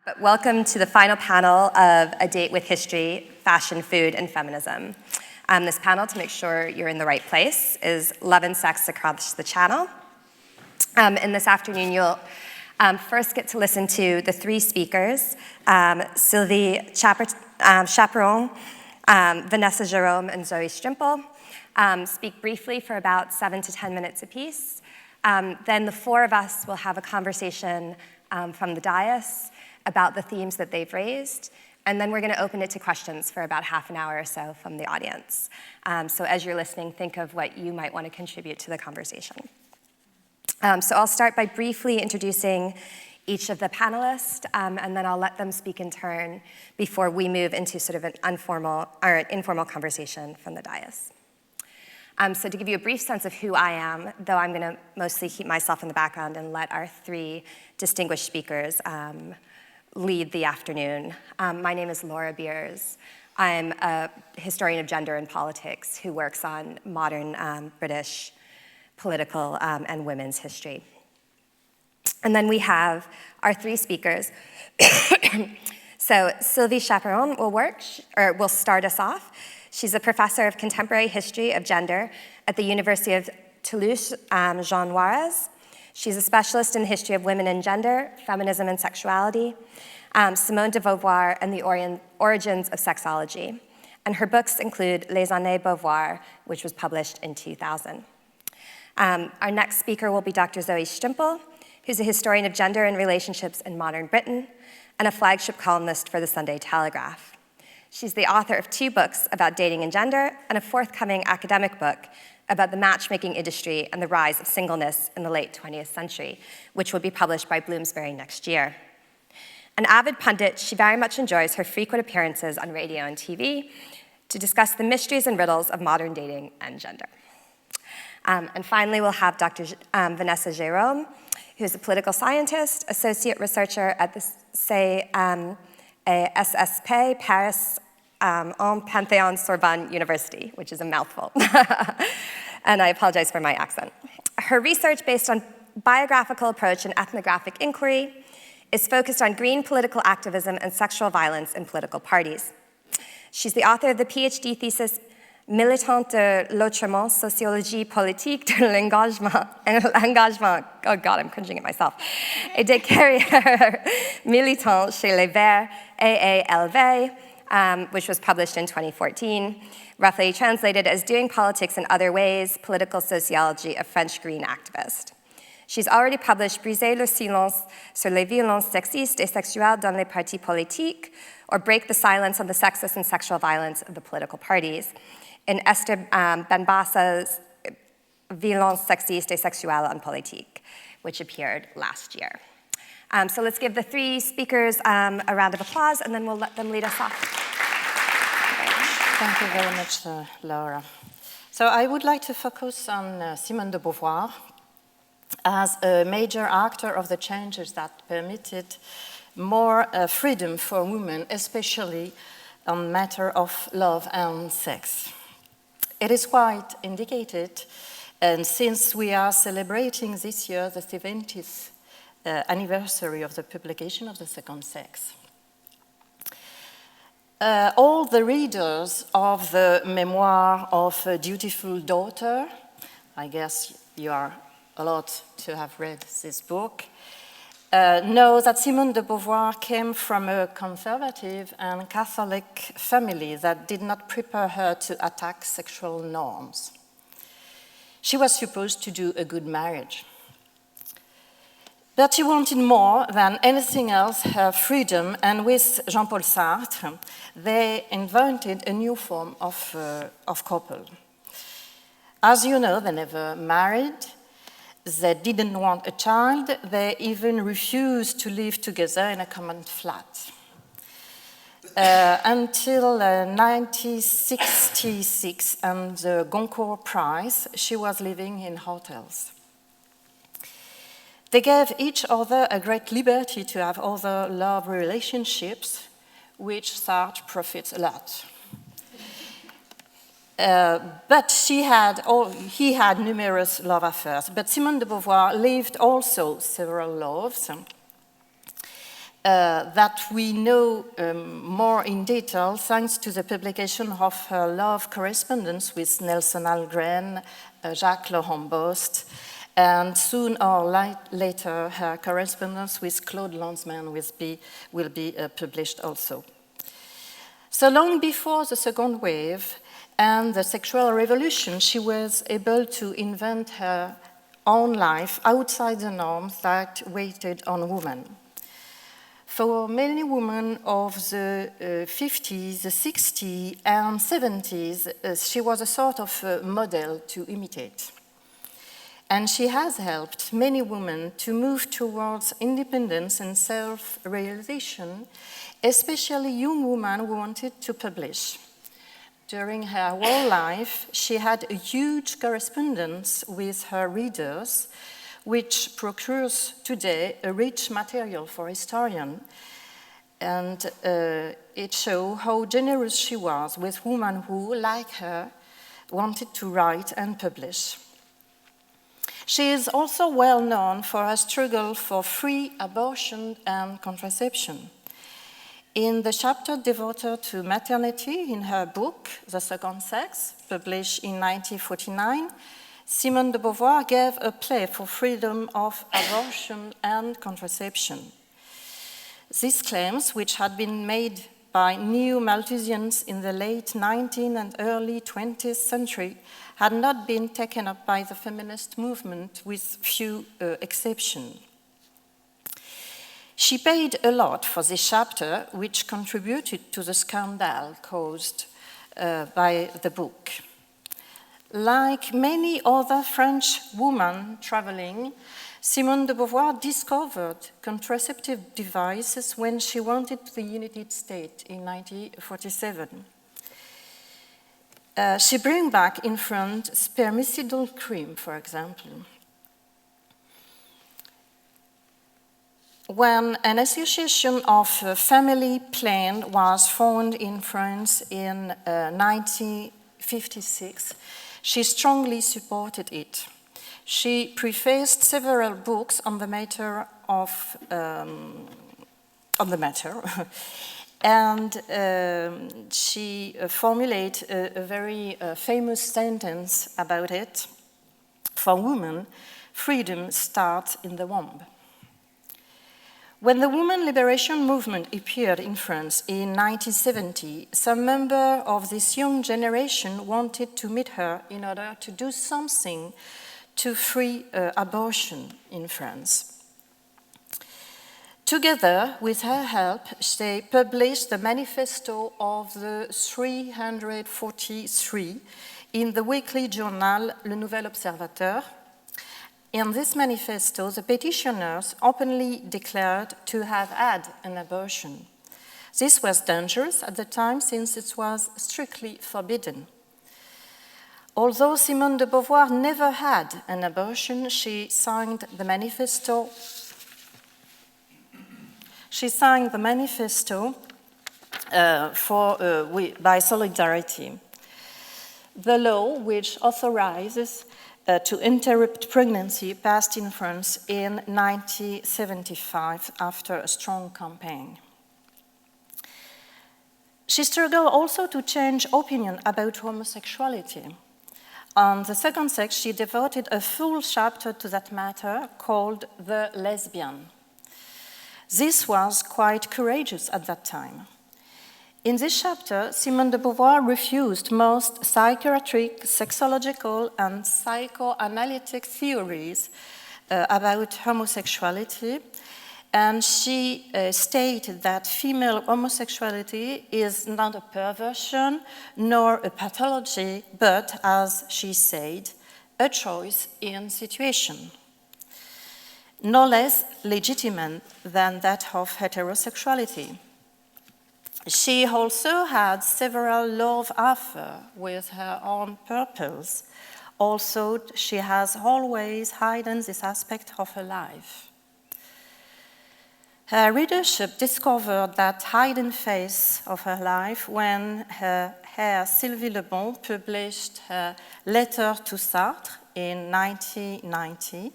But welcome to the final panel of A Date with History, Fashion, Food, and Feminism. This panel, to make sure you're in the right place, is Love and Sex Across the Channel. And this afternoon, you'll first get to listen to the three speakers, Sylvie, Chaperon, Vanessa Jerome, and Zoe Strimpel, speak briefly for about 7 to 10 minutes apiece. Then the four of us will have a conversation from the dais about the themes that they've raised, and then we're going to open it to questions for about half an hour or so from the audience. So as you're listening, think of what you might want to contribute to the conversation. So I'll start by briefly introducing each of the panelists, and then I'll let them speak in turn before we move into sort of an informal conversation from the dais. So to give you a brief sense of who I am, though I'm going to mostly keep myself in the background and let our three distinguished speakers lead the afternoon. My name is Laura Beers. I'm a historian of gender and politics who works on modern British political and women's history. And then we have our three speakers. So Sylvie Chaperon will start us off. She's a professor of contemporary history of gender at the University of Toulouse-Jean Jaurès. She's a specialist in the history of women and gender, feminism and sexuality, Simone De Beauvoir, and the origins of sexology. And her books include Les Années Beauvoir, which was published in 2000. Our next speaker will be Dr. Zoe Strimpel, who's a historian of gender and relationships in modern Britain and a flagship columnist for the Sunday Telegraph. She's the author of 2 books about dating and gender and a forthcoming academic book about the matchmaking industry and the rise of singleness in the late 20th century, which will be published by Bloomsbury next year. An avid pundit, she very much enjoys her frequent appearances on radio and TV to discuss the mysteries and riddles of modern dating and gender. And finally, we'll have Dr. Vanessa Jerome, who's a political scientist, associate researcher at the SSP, Paris en Panthéon-Sorbonne University, which is a mouthful. And I apologize for my accent. Her research, based on biographical approach and ethnographic inquiry, is focused on green political activism and sexual violence in political parties. She's the author of the PhD thesis Militante de l'autrement, sociologie politique de l'engagement, oh God, I'm cringing at myself, et des carrières militantes chez les Verts, AALV, which was published in 2014, roughly translated as Doing Politics in Other Ways, Political Sociology of French Green Activist. She's already published Briser le silence sur les violences sexistes et sexuelles dans les partis politiques, or Break the Silence on the Sexist and Sexual Violence of the Political Parties, in Esther Benbassa's Violences sexistes et sexuelles en politique, which appeared last year. So let's give the three speakers a round of applause, and then we'll let them lead us off. Thank you very much, Laura. So I would like to focus on Simone De Beauvoir as a major actor of the changes that permitted more freedom for women, especially on matter of love and sex. It is quite indicated, and since we are celebrating this year the 70th anniversary of the publication of The Second Sex. All the readers of the memoir of a dutiful daughter, I guess you are a lot to have read this book, know that Simone de Beauvoir came from a conservative and Catholic family that did not prepare her to attack sexual norms. She was supposed to do a good marriage. But she wanted more than anything else, her freedom, and with Jean-Paul Sartre, they invented a new form of couple. As you know, they never married. They didn't want a child. They even refused to live together in a common flat. Until 1966 and the Goncourt Prize, she was living in hotels. They gave each other a great liberty to have other love relationships, which Sartre profits a lot. But he had numerous love affairs. But Simone de Beauvoir lived also several loves. that we know more in detail thanks to the publication of her love correspondence with Nelson Algren, Jacques Laurent Bost, and soon or later her correspondence with Claude Lanzmann will be published also. So long before the second wave and the sexual revolution, she was able to invent her own life outside the norms that waited on women. For many women of the 50s, the 60s, and 70s, she was a sort of model to imitate. And she has helped many women to move towards independence and self-realization, especially young women who wanted to publish. During her whole life, she had a huge correspondence with her readers, which procures today a rich material for historians, and it shows how generous she was with women who, like her, wanted to write and publish. She is also well known for her struggle for free abortion and contraception. In the chapter devoted to maternity in her book, The Second Sex, published in 1949, Simone De Beauvoir gave a play for freedom of abortion and contraception. These claims, which had been made by new Malthusians in the late 19th and early 20th century, had not been taken up by the feminist movement, with few exceptions. She paid a lot for this chapter, which contributed to the scandal caused by the book. Like many other French women traveling, Simone de Beauvoir discovered contraceptive devices when she went to the United States in 1947. She brought back in France spermicidal cream, for example. When an association of family plan was formed in France in 1956, she strongly supported it. She prefaced several books on the matter, and she formulated a very famous sentence about it. For women, freedom starts in the womb. When the women liberation movement appeared in France in 1970, some members of this young generation wanted to meet her in order to do something to free abortion in France. Together, with her help, they published the manifesto of the 343 in the weekly journal Le Nouvel Observateur. In this manifesto, the petitioners openly declared to have had an abortion. This was dangerous at the time, since it was strictly forbidden. Although Simone de Beauvoir never had an abortion, she signed the manifesto. By solidarity. The law, which authorizes to interrupt pregnancy, passed in France in 1975 after a strong campaign. She struggled also to change opinion about homosexuality. On The Second Sex, she devoted a full chapter to that matter called The Lesbian. This was quite courageous at that time. In this chapter, Simone de Beauvoir refused most psychiatric, sexological, and psychoanalytic theories about homosexuality, and she stated that female homosexuality is not a perversion nor a pathology, but, as she said, a choice in situation, no less legitimate than that of heterosexuality. She also had several love affairs with her own purpose. Also, she has always hidden this aspect of her life. Her readership discovered that hidden phase of her life when her Sylvie Le Bon published her Letter to Sartre in 1990,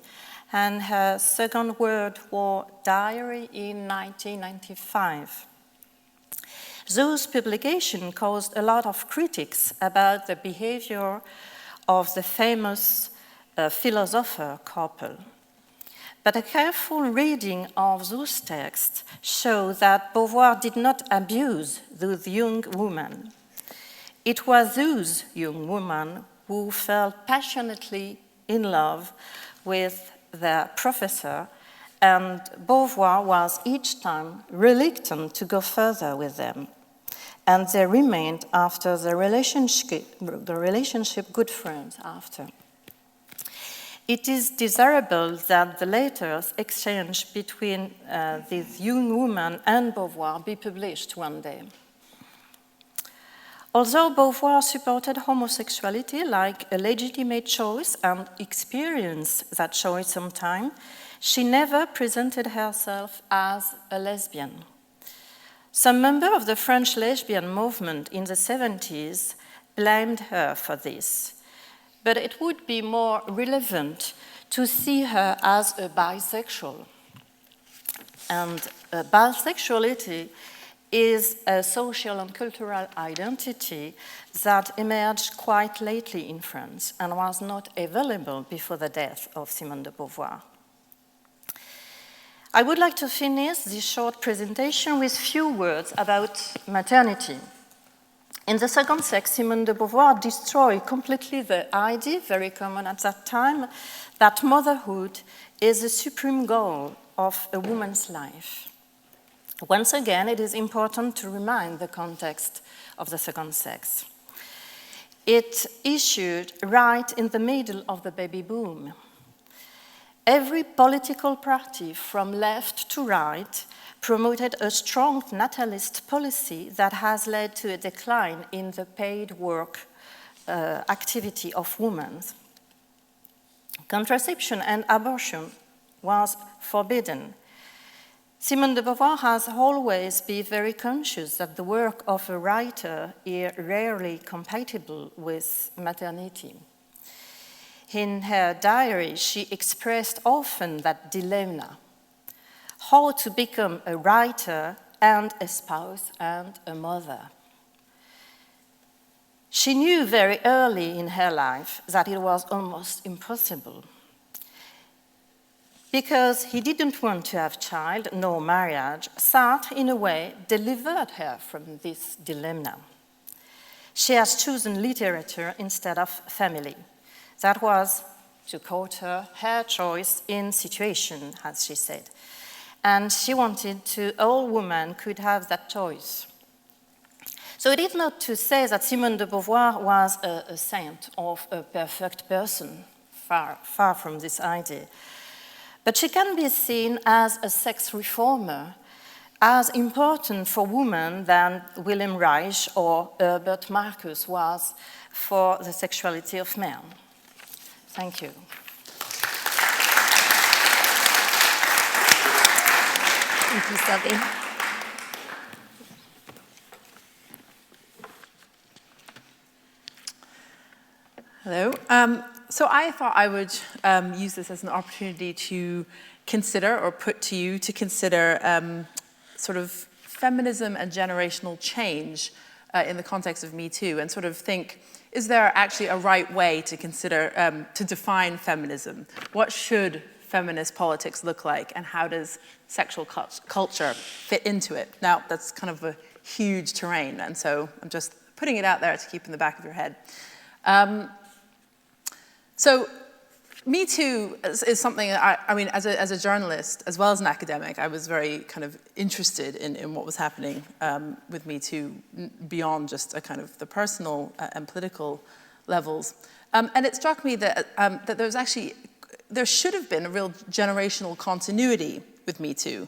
and her Second World War diary in 1995. Those publications caused a lot of critics about the behavior of the famous philosopher couple. But a careful reading of those texts shows that Beauvoir did not abuse those young women. It was those young women who felt passionately in love with their professor, and Beauvoir was each time reluctant to go further with them. And they remained after the relationship good friends after. It is desirable that the letters exchanged between these young women and Beauvoir be published one day. Although Beauvoir supported homosexuality like a legitimate choice and experienced that choice sometimes, she never presented herself as a lesbian. Some members of the French lesbian movement in the 70s blamed her for this. But it would be more relevant to see her as a bisexual. And bisexuality is a social and cultural identity that emerged quite lately in France and was not available before the death of Simone De Beauvoir. I would like to finish this short presentation with few words about maternity. In The Second Sex, Simone de Beauvoir destroyed completely the idea, very common at that time, that motherhood is the supreme goal of a woman's life. Once again, it is important to remind the context of The Second Sex. It issued right in the middle of the baby boom. Every political party, from left to right, promoted a strong natalist policy that has led to a decline in the paid work activity of women. Contraception and abortion was forbidden. Simone de Beauvoir has always been very conscious that the work of a writer is rarely compatible with maternity. In her diary, she expressed often that dilemma: how to become a writer and a spouse and a mother. She knew very early in her life that it was almost impossible. Because he didn't want to have child, nor marriage, Sartre, in a way, delivered her from this dilemma. She has chosen literature instead of family. That was, to quote her choice in situation, as she said. And she wanted to, all women could have that choice. So it is not to say that Simone de Beauvoir was a saint or a perfect person, far from this idea. But she can be seen as a sex reformer, as important for women than Wilhelm Reich or Herbert Marcuse was for the sexuality of men. Thank you. Thank you, Sylvie. Hello. So I thought I would use this as an opportunity to consider, or put to you to consider, sort of feminism and generational change in the context of Me Too, and sort of think, is there actually a right way to consider, to define feminism? What should feminist politics look like, and how does sexual culture fit into it? Now, that's kind of a huge terrain, and so I'm just putting it out there to keep in the back of your head. So Me Too is something, I mean, as a journalist, as well as an academic, I was very kind of interested in what was happening with Me Too, beyond just a kind of the personal and political levels. And it struck me that, that there should have been a real generational continuity with Me Too,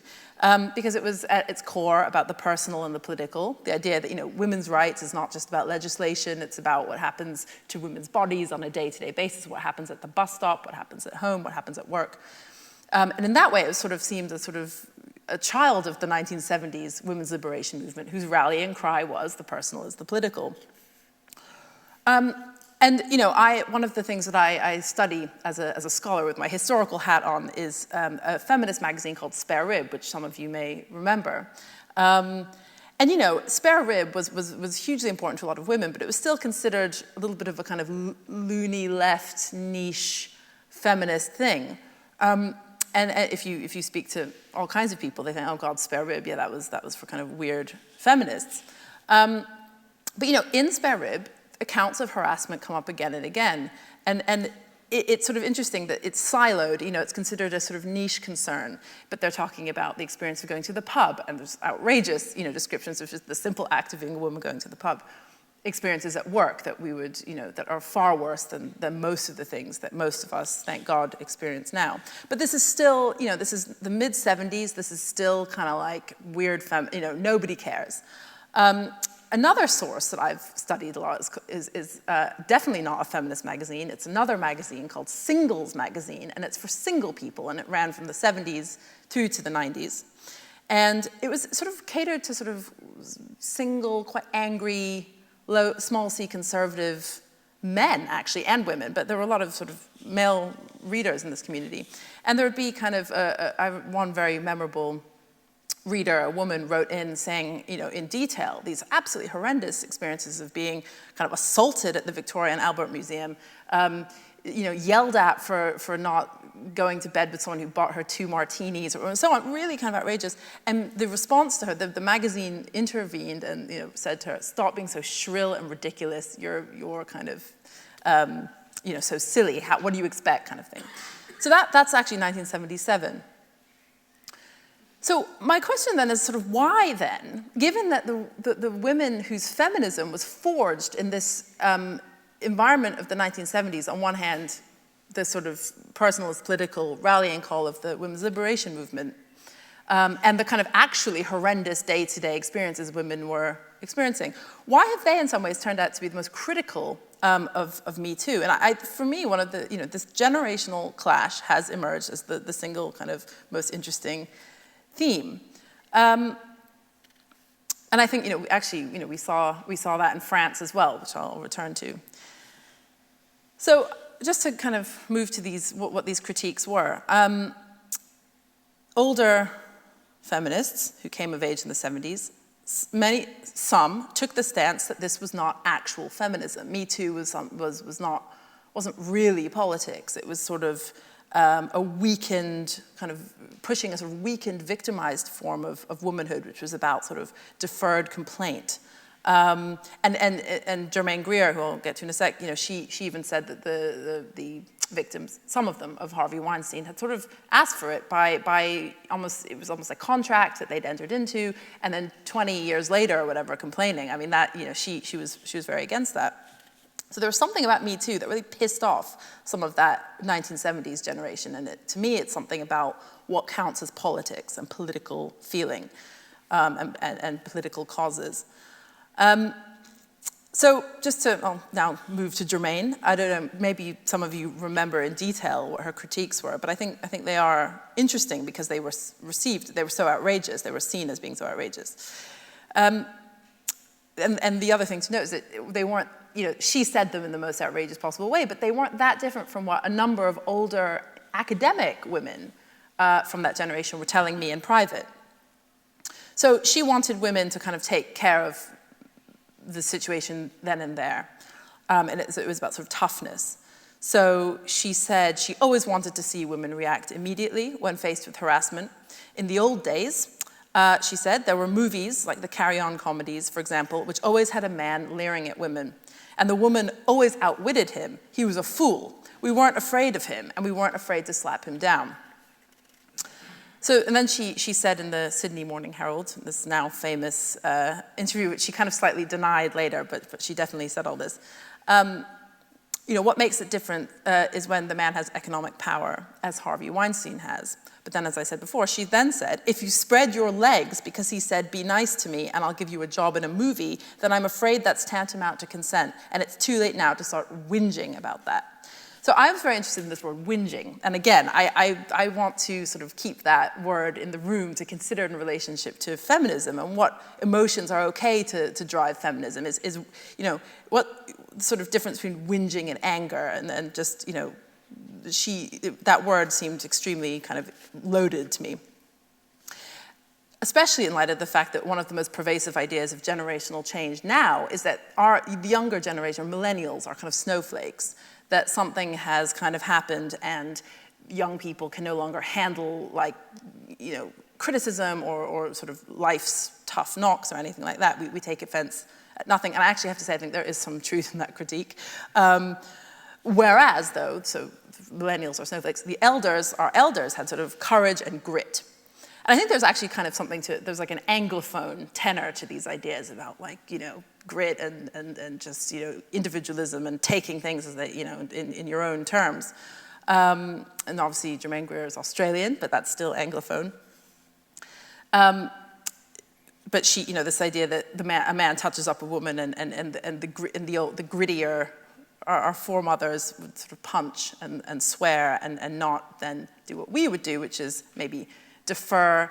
because it was at its core about the personal and the political, the idea that, you know, women's rights is not just about legislation, it's about what happens to women's bodies on a day-to-day basis, what happens at the bus stop, what happens at home, what happens at work. And in that way, it sort of seemed a child of the 1970s women's liberation movement, whose rallying cry was the personal is the political. And one of the things that I study as a scholar with my historical hat on is a feminist magazine called Spare Rib, which some of you may remember. And Spare Rib was hugely important to a lot of women, but it was still considered a little bit of a kind of loony left niche feminist thing. And if you speak to all kinds of people, they think, oh God, Spare Rib, yeah, that was for kind of weird feminists. But in Spare Rib, accounts of harassment come up again and again. And it's sort of interesting that it's siloed, it's considered a sort of niche concern, but they're talking about the experience of going to the pub, and there's outrageous, descriptions of just the simple act of being a woman going to the pub. Experiences at work that we would, that are far worse than most of the things that most of us, thank God, experience now. But this is still, this is the mid-70s, this is still kind of like weird, nobody cares. Another source that I've studied a lot is definitely not a feminist magazine. It's another magazine called Singles Magazine, and it's for single people, and it ran from the 70s through to the 90s. And it was sort of catered to sort of single, quite angry, small c conservative men, actually, and women, but there were a lot of sort of male readers in this community. And there would be kind of one very memorable reader, a woman, wrote in saying, in detail, these absolutely horrendous experiences of being kind of assaulted at the Victoria and Albert Museum, yelled at for not going to bed with someone who bought her 2 martinis, or so on, really kind of outrageous. And the response to her, the magazine intervened and said to her, stop being so shrill and ridiculous, you're kind of, so silly, what do you expect, kind of thing. So that's actually 1977. So my question then is sort of why then, given that the women whose feminism was forged in this environment of the 1970s, on one hand, the sort of personalist political rallying call of the women's liberation movement, and the kind of actually horrendous day-to-day experiences women were experiencing, why have they in some ways turned out to be the most critical of Me Too? And for me, one of the, this generational clash has emerged as the single kind of most interesting theme. And I think, actually, we saw that in France as well, which I'll return to. So just to kind of move to what these critiques were. Older feminists who came of age in the 70s, some took the stance that this was not actual feminism. Me Too wasn't really politics. It was sort of a weakened, kind of pushing a sort of weakened, victimized form of womanhood, which was about sort of deferred complaint. And Germaine Greer, who I'll get to in a sec, she even said that the victims, some of them, of Harvey Weinstein had sort of asked for it by almost, it was almost a contract that they'd entered into, and then 20 years later or whatever, complaining. I mean, that, she was very against that. So there was something about Me Too that really pissed off some of that 1970s generation. And to me, it's something about what counts as politics and political feeling and political causes. So just to now move to Germaine. I don't know, maybe some of you remember in detail what her critiques were, but I think they are interesting because they were they were so outrageous, they were seen as being so outrageous. And the other thing to note is that they weren't, she said them in the most outrageous possible way, but they weren't that different from what a number of older academic women from that generation were telling me in private. So she wanted women to kind of take care of the situation then and there. And it was about sort of toughness. So she said she always wanted to see women react immediately when faced with harassment. In the old days, she said, there were movies, like the Carry On comedies, for example, which always had a man leering at women. And the woman always outwitted him. He was a fool. We weren't afraid of him, and we weren't afraid to slap him down. So, and then she said in the Sydney Morning Herald, this now famous interview, which she kind of slightly denied later, but she definitely said all this. What makes it different is when the man has economic power, as Harvey Weinstein has. But then, as I said before, she then said, if you spread your legs because he said, be nice to me and I'll give you a job in a movie, then I'm afraid that's tantamount to consent. And it's too late now to start whinging about that. So I was very interested in this word whinging. And again, I want to sort of keep that word in the room to consider in relationship to feminism and what emotions are okay to drive feminism. Is what sort of difference between whinging and anger, and just, that word seemed extremely kind of loaded to me. Especially in light of the fact that one of the most pervasive ideas of generational change now is that the younger generation, millennials, are kind of snowflakes, that something has kind of happened and young people can no longer handle, like, criticism or sort of life's tough knocks or anything like that. We take offense at nothing. And I actually have to say, I think there is some truth in that critique. Whereas, though, so millennials are snowflakes, our elders had sort of courage and grit. And I think there's actually kind of something there's like an Anglophone tenor to these ideas about, like, grit and just, individualism and taking things as they, in your own terms. And obviously Germaine Greer is Australian, but that's still Anglophone. But she, this idea that a man touches up a woman and the grittier, our foremothers would sort of punch and swear and not then do what we would do, which is maybe defer,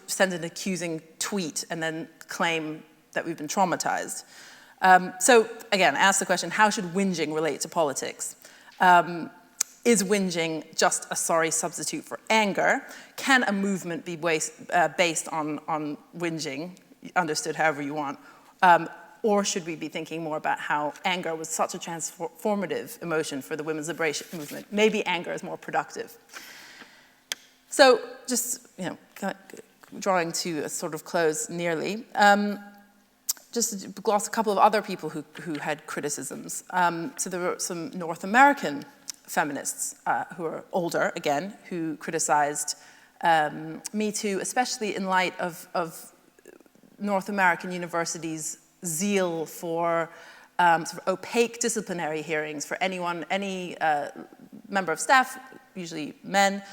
send an accusing tweet, and then claim that we've been traumatized. So again, ask the question, how should whinging relate to politics? Is whinging just a sorry substitute for anger? Can a movement be based on whinging, understood however you want? Or should we be thinking more about how anger was such a transformative emotion for the women's liberation movement? Maybe anger is more productive. So just, drawing to a sort of close nearly, just to gloss a couple of other people who had criticisms. So there were some North American feminists who are older, again, who criticized Me Too, especially in light of North American universities' zeal for sort of opaque disciplinary hearings for any member of staff, usually men,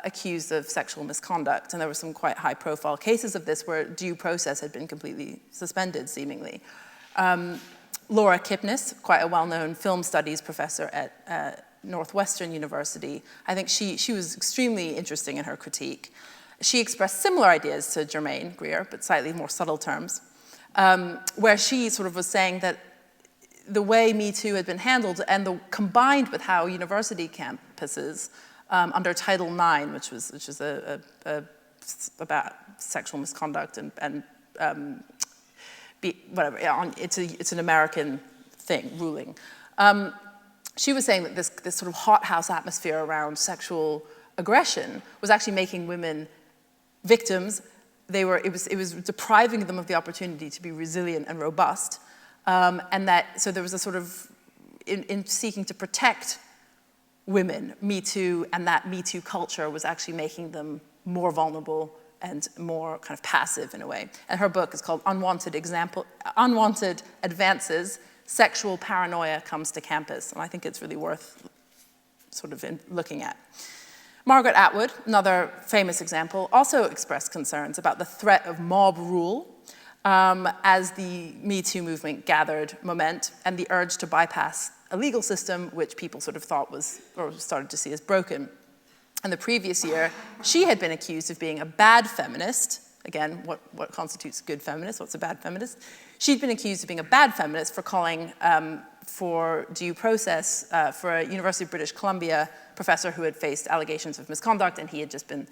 accused of sexual misconduct. And there were some quite high-profile cases of this where due process had been completely suspended, seemingly. Laura Kipnis, quite a well-known film studies professor at Northwestern University, I think she was extremely interesting in her critique. She expressed similar ideas to Germaine Greer, but slightly more subtle terms, where she sort of was saying that the way Me Too had been handled, and combined with how university campuses under Title IX, which is about sexual misconduct and it's an American ruling. She was saying that this sort of hothouse atmosphere around sexual aggression was actually making women victims. It was depriving them of the opportunity to be resilient and robust, so there was a sort of in seeking to protect women, Me Too, and that Me Too culture was actually making them more vulnerable and more kind of passive in a way. And her book is called Unwanted Advances, Sexual Paranoia Comes to Campus. And I think it's really worth sort of looking at. Margaret Atwood, another famous example, also expressed concerns about the threat of mob rule as the Me Too movement gathered momentum and the urge to bypass a legal system which people sort of thought was, or started to see as broken. And the previous year, she had been accused of being a bad feminist. Again, what constitutes a good feminist? What's a bad feminist? She'd been accused of being a bad feminist for calling for due process for a University of British Columbia professor who had faced allegations of misconduct, and he had just been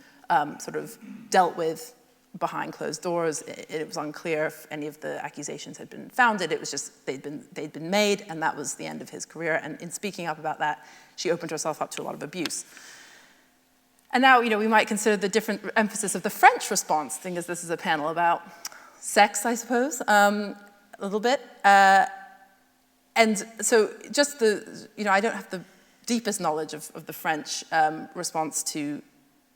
sort of dealt with behind closed doors. It was unclear if any of the accusations had been founded. It was just they'd been made, and that was the end of his career. And in speaking up about that, she opened herself up to a lot of abuse. And now, we might consider the different emphasis of the French response, seeing as this is a panel about sex, I suppose, a little bit. And so just I don't have the deepest knowledge of the French response to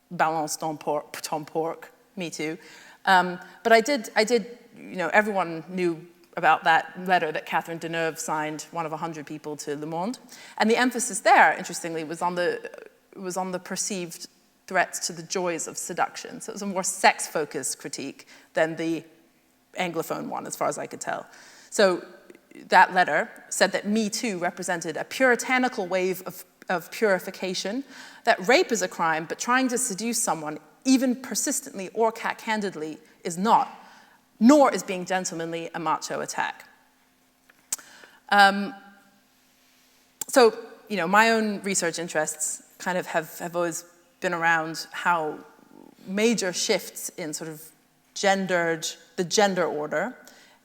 balance ton porc, Me Too. But I did, everyone knew about that letter that Catherine Deneuve signed, one of 100 people, to Le Monde. And the emphasis there, interestingly, was on the perceived threats to the joys of seduction. So it was a more sex-focused critique than the Anglophone one, as far as I could tell. So that letter said that Me Too represented a puritanical wave of purification, that rape is a crime, but trying to seduce someone, even persistently or candidly, is not, nor is being gentlemanly a macho attack. So, you know, my own research interests kind of have always been around how major shifts in sort of the gender order,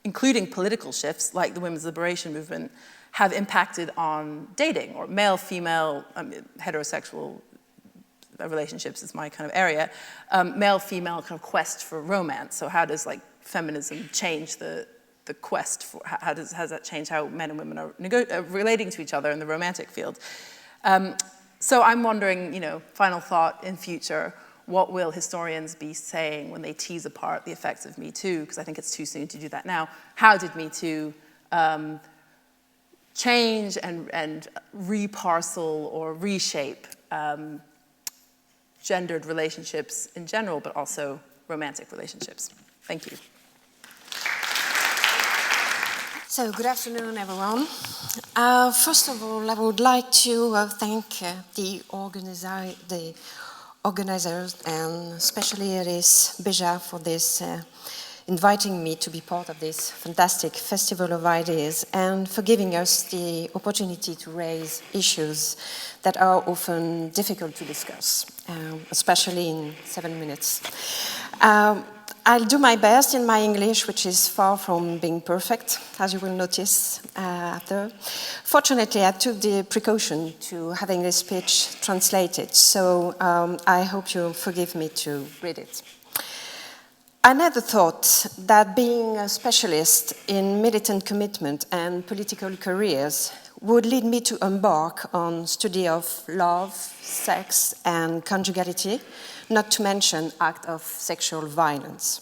including political shifts like the women's liberation movement, have impacted on dating, or male-female, heterosexual relationships is my kind of area, male-female kind of quest for romance. So how does like feminism change the quest for, how does that change how men and women are relating to each other in the romantic field? So I'm wondering, you know, final thought in future, what will historians be saying when they tease apart the effects of Me Too? Because I think it's too soon to do that now. How did Me Too change and reparcel or reshape gendered relationships in general, but also romantic relationships? Thank you. So, good afternoon, everyone. First of all, I would like to thank the organizers, and especially Iris Beja for this inviting me to be part of this fantastic festival of ideas and for giving us the opportunity to raise issues that are often difficult to discuss, especially in 7 minutes. I'll do my best in my English, which is far from being perfect, as you will notice after. Fortunately, I took the precaution to having this speech translated, so I hope you'll forgive me to read it. I never thought that being a specialist in militant commitment and political careers would lead me to embark on study of love, sex, and conjugality, not to mention act of sexual violence.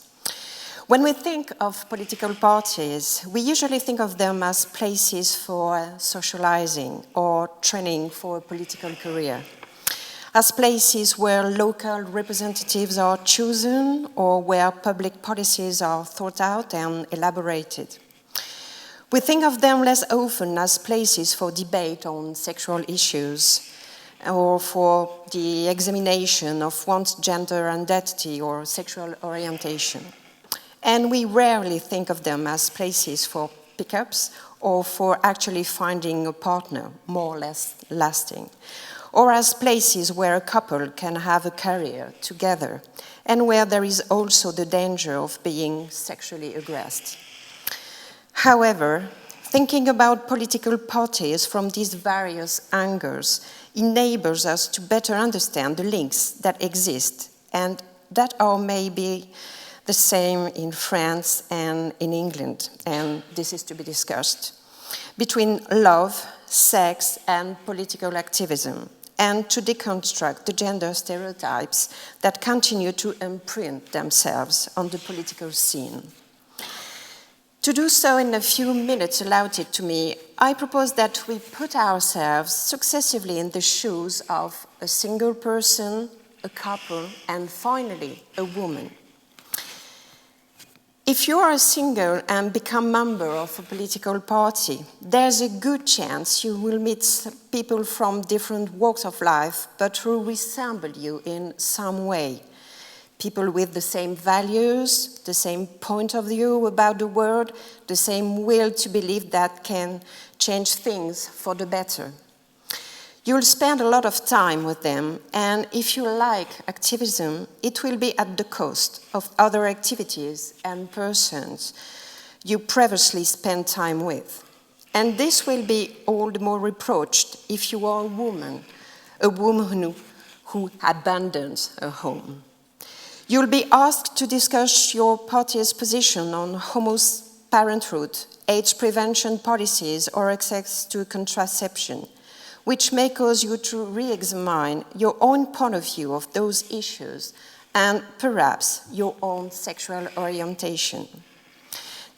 When we think of political parties, we usually think of them as places for socializing or training for a political career, as places where local representatives are chosen or where public policies are thought out and elaborated. We think of them less often as places for debate on sexual issues or for the examination of one's gender identity or sexual orientation. And we rarely think of them as places for pickups or for actually finding a partner, more or less lasting, or as places where a couple can have a career together and where there is also the danger of being sexually aggressed. However, thinking about political parties from these various angles enables us to better understand the links that exist and that are maybe the same in France and in England, and this is to be discussed, between love, sex, and political activism, and to deconstruct the gender stereotypes that continue to imprint themselves on the political scene. To do so in a few minutes allotted to me, I propose that we put ourselves successively in the shoes of a single person, a couple, and finally, a woman. If you are single and become member of a political party, there's a good chance you will meet people from different walks of life, but who resemble you in some way. People with the same values, the same point of view about the world, the same will to believe that can change things for the better. You'll spend a lot of time with them, and if you like activism, it will be at the cost of other activities and persons you previously spent time with. And this will be all the more reproached if you are a woman who abandons a home. You'll be asked to discuss your party's position on homoparenthood, AIDS prevention policies, or access to contraception, which may cause you to re-examine your own point of view of those issues and perhaps your own sexual orientation.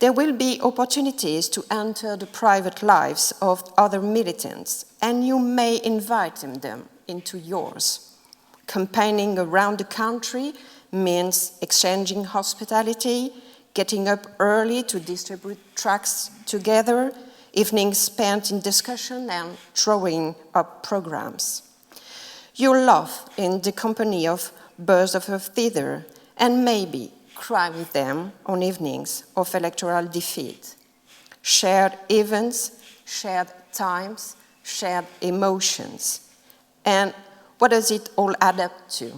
There will be opportunities to enter the private lives of other militants, and you may invite them into yours. Campaigning around the country means exchanging hospitality, getting up early to distribute tracts together, evenings spent in discussion and drawing up programs. You'll laugh in the company of birds of a feather and maybe cry with them on evenings of electoral defeat. Shared events, shared times, shared emotions. And what does it all add up to?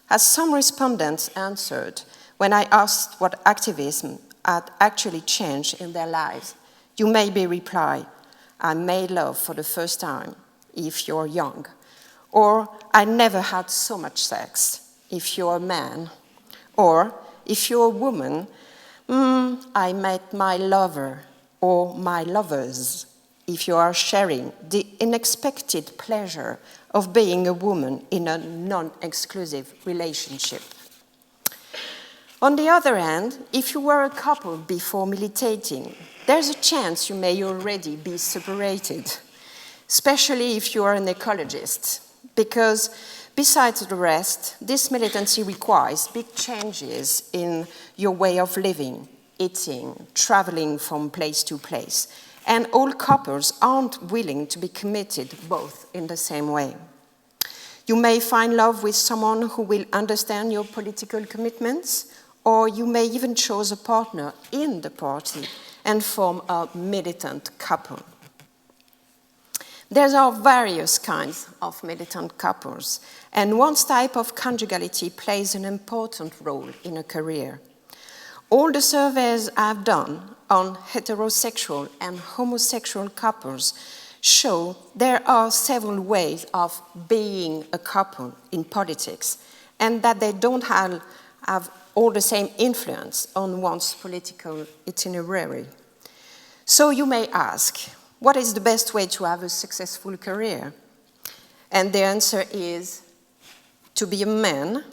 As some respondents answered when I asked what activism had actually changed in their lives, you maybe reply, I made love for the first time if you're young, or I never had so much sex if you're a man, or if you're a woman, I met my lover or my lovers if you are sharing the unexpected pleasure of being a woman in a non-exclusive relationship. On the other hand, if you were a couple before militating, there's a chance you may already be separated, especially if you are an ecologist, because besides the rest, this militancy requires big changes in your way of living, eating, traveling from place to place, and all couples aren't willing to be committed both in the same way. You may find love with someone who will understand your political commitments, or you may even choose a partner in the party and form a militant couple. There are various kinds of militant couples, and one type of conjugality plays an important role in a career. All the surveys I've done on heterosexual and homosexual couples show there are several ways of being a couple in politics, and that they don't have all the same influence on one's political itinerary. So you may ask, what is the best way to have a successful career? And the answer is to be a man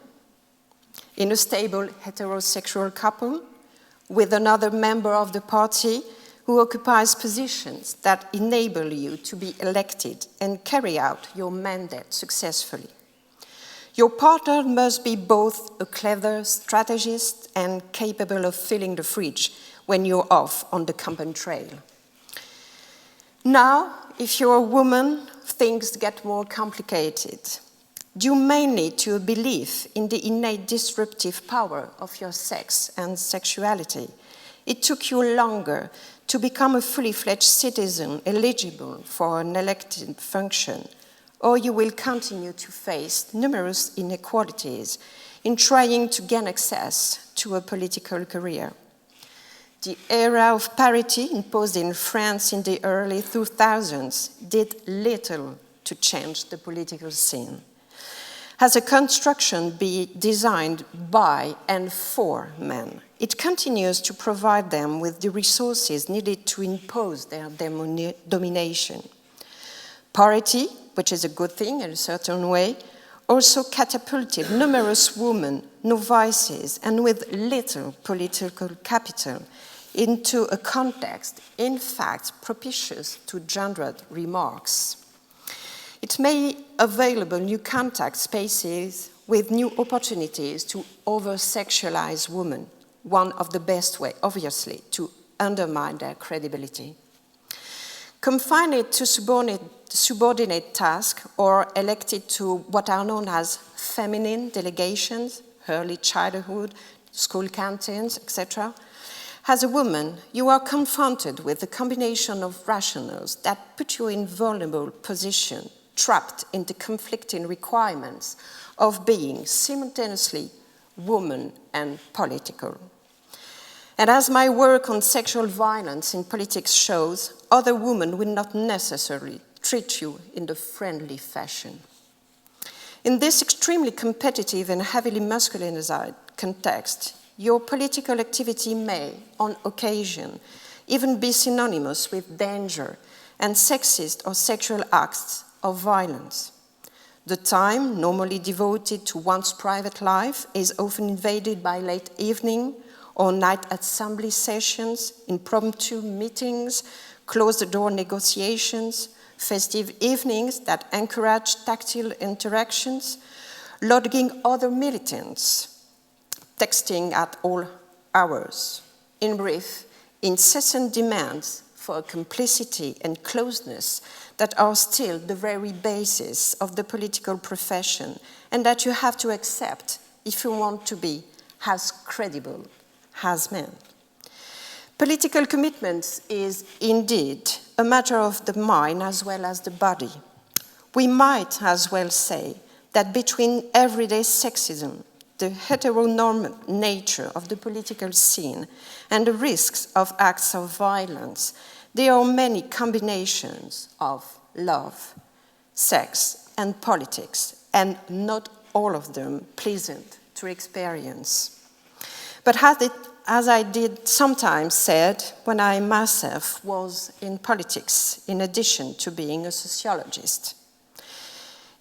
in a stable heterosexual couple with another member of the party who occupies positions that enable you to be elected and carry out your mandate successfully. Your partner must be both a clever strategist and capable of filling the fridge when you're off on the campaign trail. Now, if you're a woman, things get more complicated, due mainly to a belief in the innate disruptive power of your sex and sexuality. It took you longer to become a fully fledged citizen eligible for an elected function, or you will continue to face numerous inequalities in trying to gain access to a political career. The era of parity imposed in France in the early 2000s did little to change the political scene. Has a construction be designed by and for men, it continues to provide them with the resources needed to impose their domination. Parity, which is a good thing in a certain way, also catapulted numerous women, novices, and with little political capital into a context, in fact, propitious to gendered remarks. It made available new contact spaces with new opportunities to over-sexualize women, one of the best ways, obviously, to undermine their credibility. Confine it to subordinate tasks or elected to what are known as feminine delegations, early childhood, school canteens, etc. As a woman, you are confronted with a combination of rationales that put you in vulnerable position, trapped in the conflicting requirements of being simultaneously woman and political. And as my work on sexual violence in politics shows, other women will not necessarily treat you in the friendly fashion. In this extremely competitive and heavily masculinized context, your political activity may, on occasion, even be synonymous with danger and sexist or sexual acts of violence. The time normally devoted to one's private life is often invaded by late evening or night assembly sessions, impromptu meetings, closed-door negotiations, festive evenings that encourage tactile interactions, logging other militants, texting at all hours. In brief, incessant demands for complicity and closeness that are still the very basis of the political profession and that you have to accept if you want to be as credible as men. Political commitment is indeed a matter of the mind as well as the body. We might as well say that between everyday sexism, the heteronormative nature of the political scene, and the risks of acts of violence, there are many combinations of love, sex, and politics, and not all of them pleasant to experience. But as I did sometimes said when I myself was in politics, in addition to being a sociologist.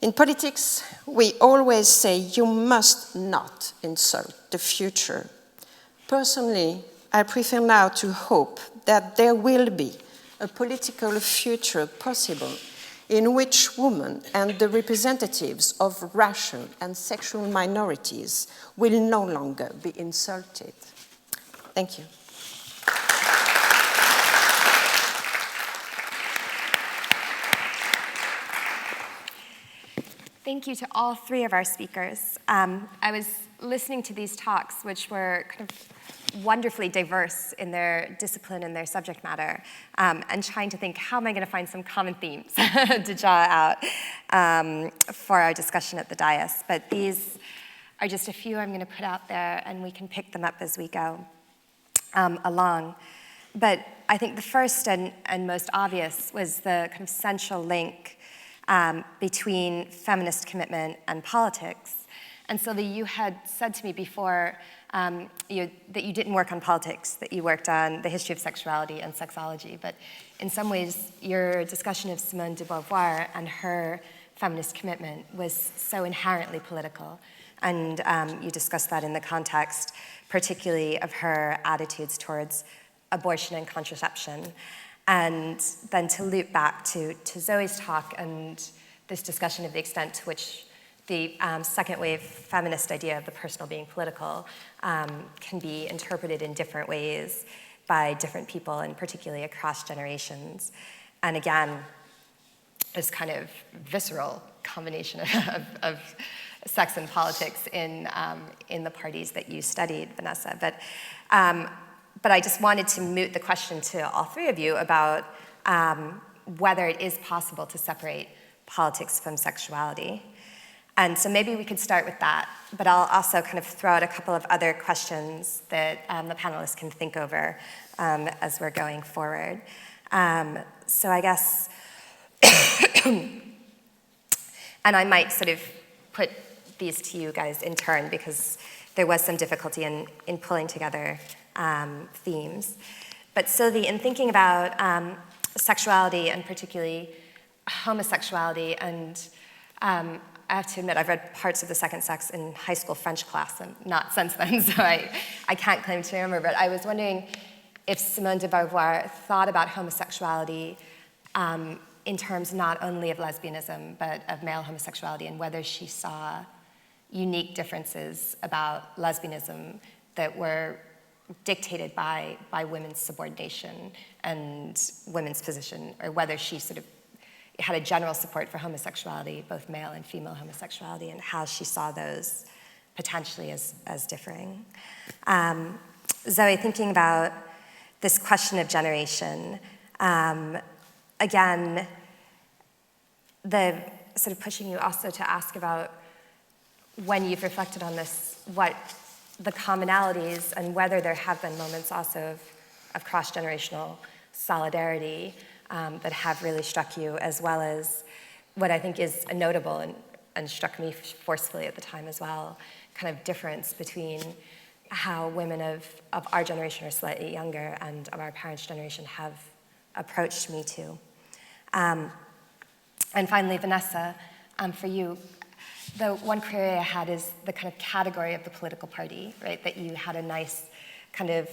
In politics, we always say you must not insult the future. Personally, I prefer now to hope that there will be a political future possible in which women and the representatives of racial and sexual minorities will no longer be insulted. Thank you. Thank you to all three of our speakers. I was listening to these talks, which were kind of wonderfully diverse in their discipline and their subject matter, and trying to think, how am I going to find some common themes to draw out for our discussion at the dais? But these are just a few I'm going to put out there, and we can pick them up as we go along. But I think the first and most obvious was the kind of central link between feminist commitment and politics. And Sylvie, you had said to me before that you didn't work on politics, that you worked on the history of sexuality and sexology, but in some ways your discussion of Simone De Beauvoir and her feminist commitment was so inherently political. And you discussed that in the context, particularly of her attitudes towards abortion and contraception. And then to loop back to Zoe's talk and this discussion of the extent to which the second wave feminist idea of the personal being political can be interpreted in different ways by different people, and particularly across generations. And again, this kind of visceral combination of sex and politics in the parties that you studied, Vanessa. But I just wanted to moot the question to all three of you about whether it is possible to separate politics from sexuality. And so maybe we could start with that, but I'll also kind of throw out a couple of other questions that the panelists can think over as we're going forward. So I guess, and I might sort of put these to you guys in turn because there was some difficulty in pulling together themes. But Sylvie, in thinking about sexuality and particularly homosexuality, and I have to admit I've read parts of The Second Sex in high school French class and not since then, so I can't claim to remember, but I was wondering if Simone de Beauvoir thought about homosexuality in terms not only of lesbianism, but of male homosexuality, and whether she saw unique differences about lesbianism that were dictated by women's subordination and women's position, or whether she sort of had a general support for homosexuality, both male and female homosexuality, and how she saw those potentially as differing. Zoe, thinking about this question of generation, again, the sort of pushing you also to ask about, when you've reflected on this, what the commonalities and whether there have been moments also of cross-generational solidarity that have really struck you, as well as what I think is notable and struck me forcefully at the time as well, kind of difference between how women of our generation or slightly younger and of our parents' generation have approached Me Too. And finally, Vanessa, for you, the one query I had is the kind of category of the political party, right? That you had a nice kind of,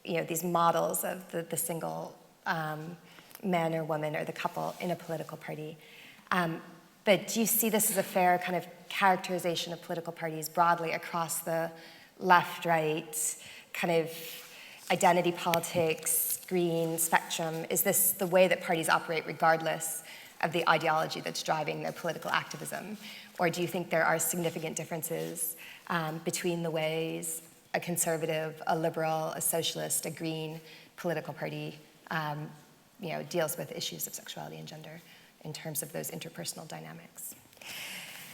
these models of the single man or woman or the couple in a political party. But do you see this as a fair kind of characterization of political parties broadly across the left, right, kind of identity politics, green spectrum, is this the way that parties operate regardless of the ideology that's driving their political activism? Or do you think there are significant differences between the ways a conservative, a liberal, a socialist, a green political party deals with issues of sexuality and gender in terms of those interpersonal dynamics?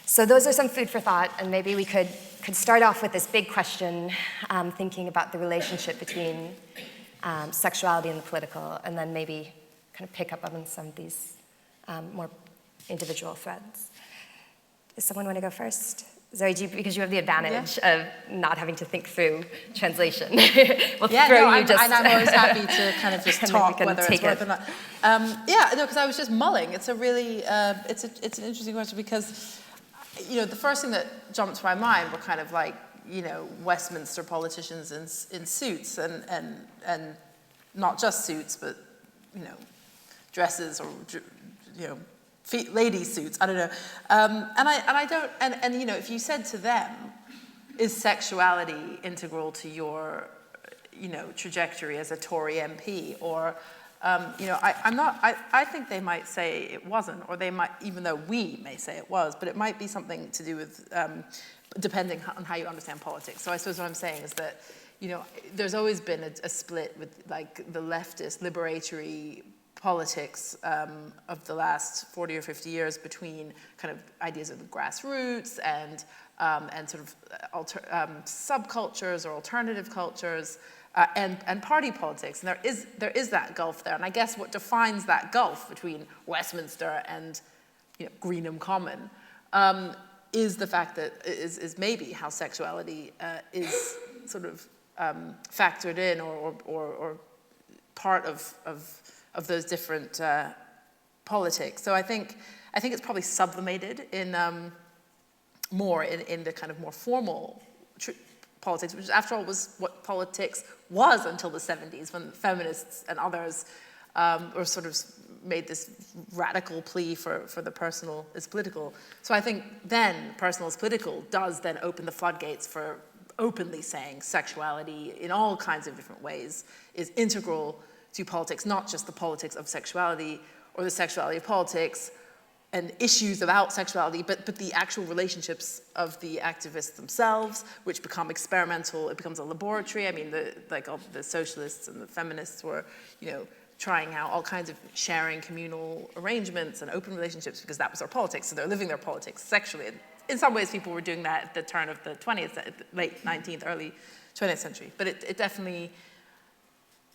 So those are some food for thought, and maybe we could start off with this big question, thinking about the relationship between sexuality and the political, and then maybe kind of pick up on some of these more individual threads. Does someone want to go first? Zoe, because you have the advantage of not having to think through translation. I'm always happy to kind of just talk whether it's worth or not. Because I was just mulling. It's a really, it's an interesting question because, the first thing that jumped to my mind were kind of like, Westminster politicians in suits and not just suits, but, dresses or, lady suits, I don't know. If you said to them, is sexuality integral to your, trajectory as a Tory MP? Or, I think they might say it wasn't, or they might, even though we may say it was, but it might be something to do with, depending on how you understand politics. So I suppose what I'm saying is that, there's always been a split with like the leftist liberatory politics of the last 40 or 50 years between kind of ideas of the grassroots and sort of subcultures or alternative cultures and party politics. And there is that gulf there. And I guess what defines that gulf between Westminster and Greenham Common is the fact that is maybe how sexuality is sort of factored in or part of those different politics. So I think it's probably sublimated in more in the kind of more formal politics, which after all was what politics was until the 70s, when feminists and others were sort of made this radical plea for the personal is political. So I think then personal is political does then open the floodgates for openly saying sexuality in all kinds of different ways is integral to politics, not just the politics of sexuality or the sexuality of politics and issues about sexuality, but the actual relationships of the activists themselves, which become experimental. It becomes a laboratory. I mean, all the socialists and the feminists were, trying out all kinds of sharing communal arrangements and open relationships because that was their politics. So they're living their politics sexually. In some ways, people were doing that at the turn of the 20th, late 19th, early 20th century. But it definitely,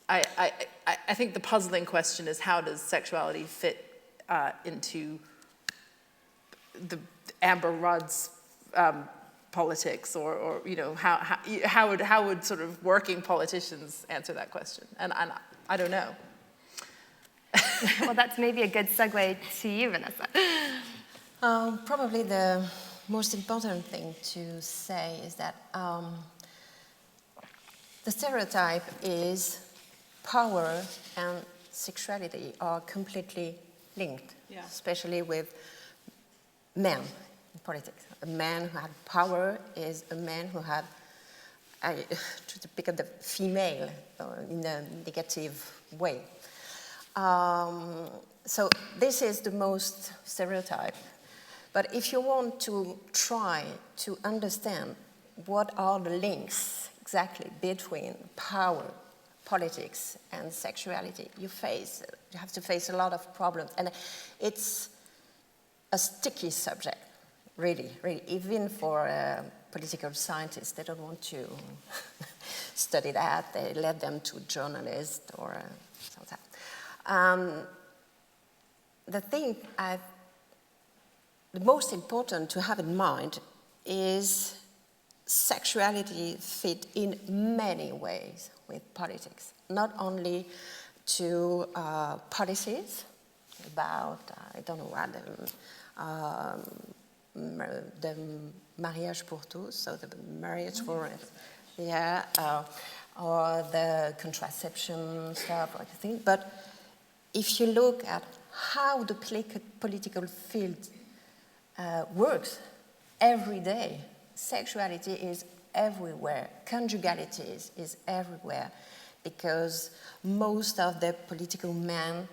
I think the puzzling question is how does sexuality fit into the Amber Rudd's politics, or how would sort of working politicians answer that question? And I don't know. Well, that's maybe a good segue to you, Vanessa. Probably the most important thing to say is that the stereotype is power and sexuality are completely linked, especially with men in politics. A man who had power is a man who had, to pick up the female in a negative way. So this is the most stereotype. But if you want to try to understand what are the links exactly between power, politics, and sexuality, you have to face a lot of problems. And it's a sticky subject, really. Even for political scientists. They don't want to study that. They let them to journalists or something. The thing the most important to have in mind is sexuality fit in many ways with politics, not only to policies about, I don't know what, the mariage pour tous, so the marriage for, or the contraception stuff, or everything. But if you look at how the political field works every day, sexuality is everywhere, conjugality is everywhere. because most of the political men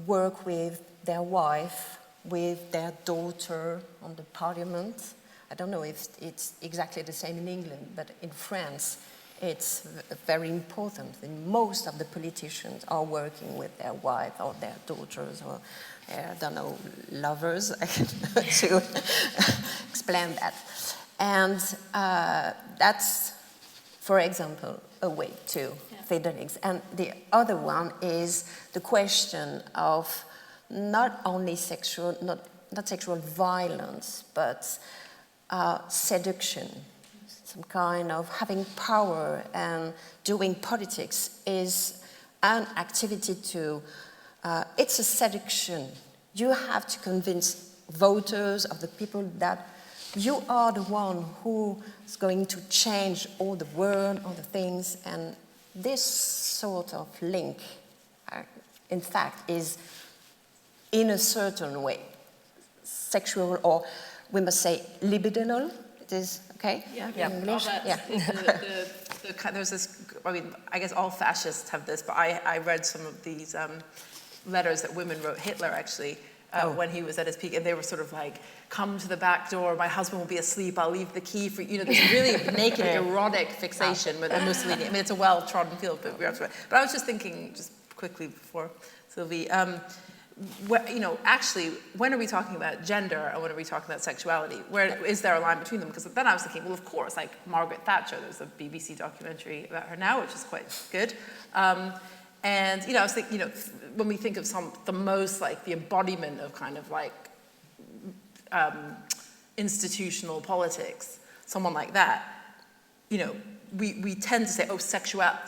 work with their wife, with their daughter on the parliament. I don't know if it's exactly the same in England, but in France, it's very important. And most of the politicians are working with their wife or their daughters or, I don't know, lovers, to explain that. And that's, for example, a way to feed the links. And the other one is the question of not only sexual, not sexual violence, but seduction. Some kind of having power and doing politics is an activity to, it's a seduction. You have to convince voters of the people that you are the one who is going to change all the world, all the things, and this sort of link, in fact, is in a certain way sexual, or we must say libidinal. It is okay. Yeah. In English. Yeah. There's this. I mean, I guess all fascists have this, but I read some of these letters that women wrote Hitler actually. When he was at his peak, and they were sort of like, come to the back door, my husband will be asleep, I'll leave the key for you. You know, this really naked, erotic fixation with Mussolini. I mean, it's a well-trodden field, but we're up to it. But I was just thinking, just quickly before Sylvie, you know, actually, when are we talking about gender and when are we talking about sexuality? Where is there a line between them? Because then I was thinking, well, of course, like Margaret Thatcher, there's a BBC documentary about her now, which is quite good. And, you know, I was thinking, you know, when we think of the most, like, the embodiment of kind of, like, institutional politics, someone like that, you know, we tend to say, oh, sexuality,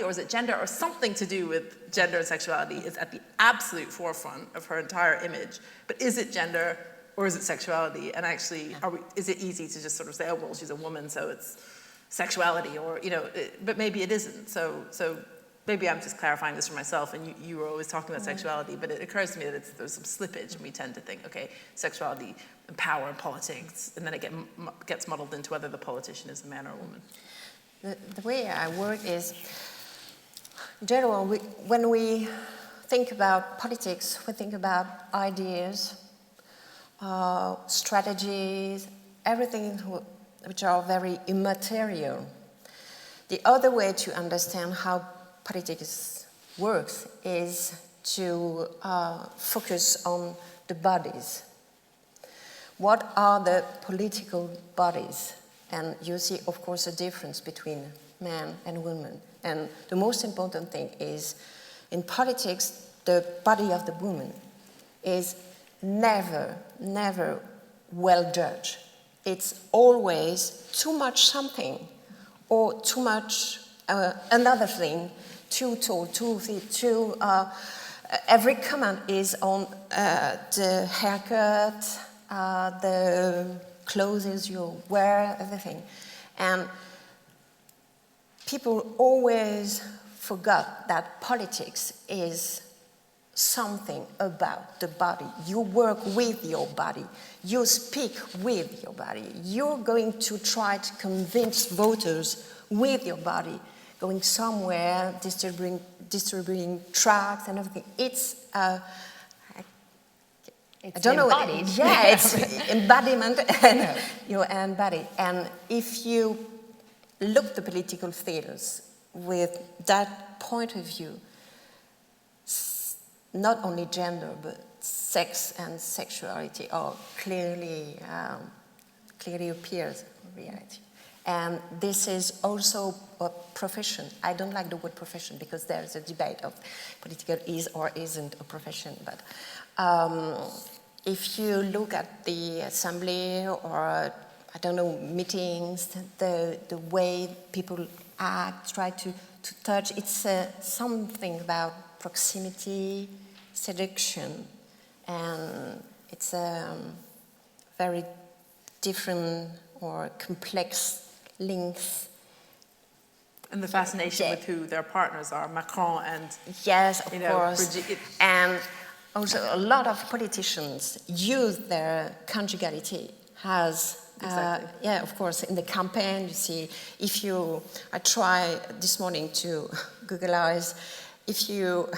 or is it gender, or something to do with gender and sexuality is at the absolute forefront of her entire image. But is it gender, or is it sexuality? And actually, is it easy to just sort of say, oh, well, she's a woman, so it's sexuality, or, you know, but maybe it isn't. So maybe I'm just clarifying this for myself, and you were always talking about sexuality, but it occurs to me that there's some slippage, and we tend to think, okay, sexuality and power and politics, and then it gets muddled into whether the politician is a man or a woman. The way I work is, in general, when we think about politics, we think about ideas, strategies, everything which are very immaterial. The other way to understand how politics works is to focus on the bodies. What are the political bodies? And you see, of course, a difference between men and women. And the most important thing is, in politics, the body of the woman is never well judged. It's always too much something, or too much another thing, too tall, too fit, too... every comment is on the haircut, the clothes you wear, everything. And people always forgot that politics is something about the body. You work with your body. You speak with your body. You're going to try to convince voters with your body, going somewhere, distributing tracts and everything. It's I don't know. Yeah, it's embodiment, and you embody. And if you look the political fields with that point of view, not only gender but sex and sexuality are clearly appears in reality. And this is also a profession. I don't like the word profession because there's a debate of political is or isn't a profession. But if you look at the assembly or, I don't know, meetings, the way people act, try to touch, it's something about proximity, seduction, and it's a very different or complex links. And the fascination with who their partners are, Macron and... Yes, of course. And also a lot of politicians use their conjugality as exactly. Yeah, of course, in the campaign, you see, I try this morning to Googleize, if you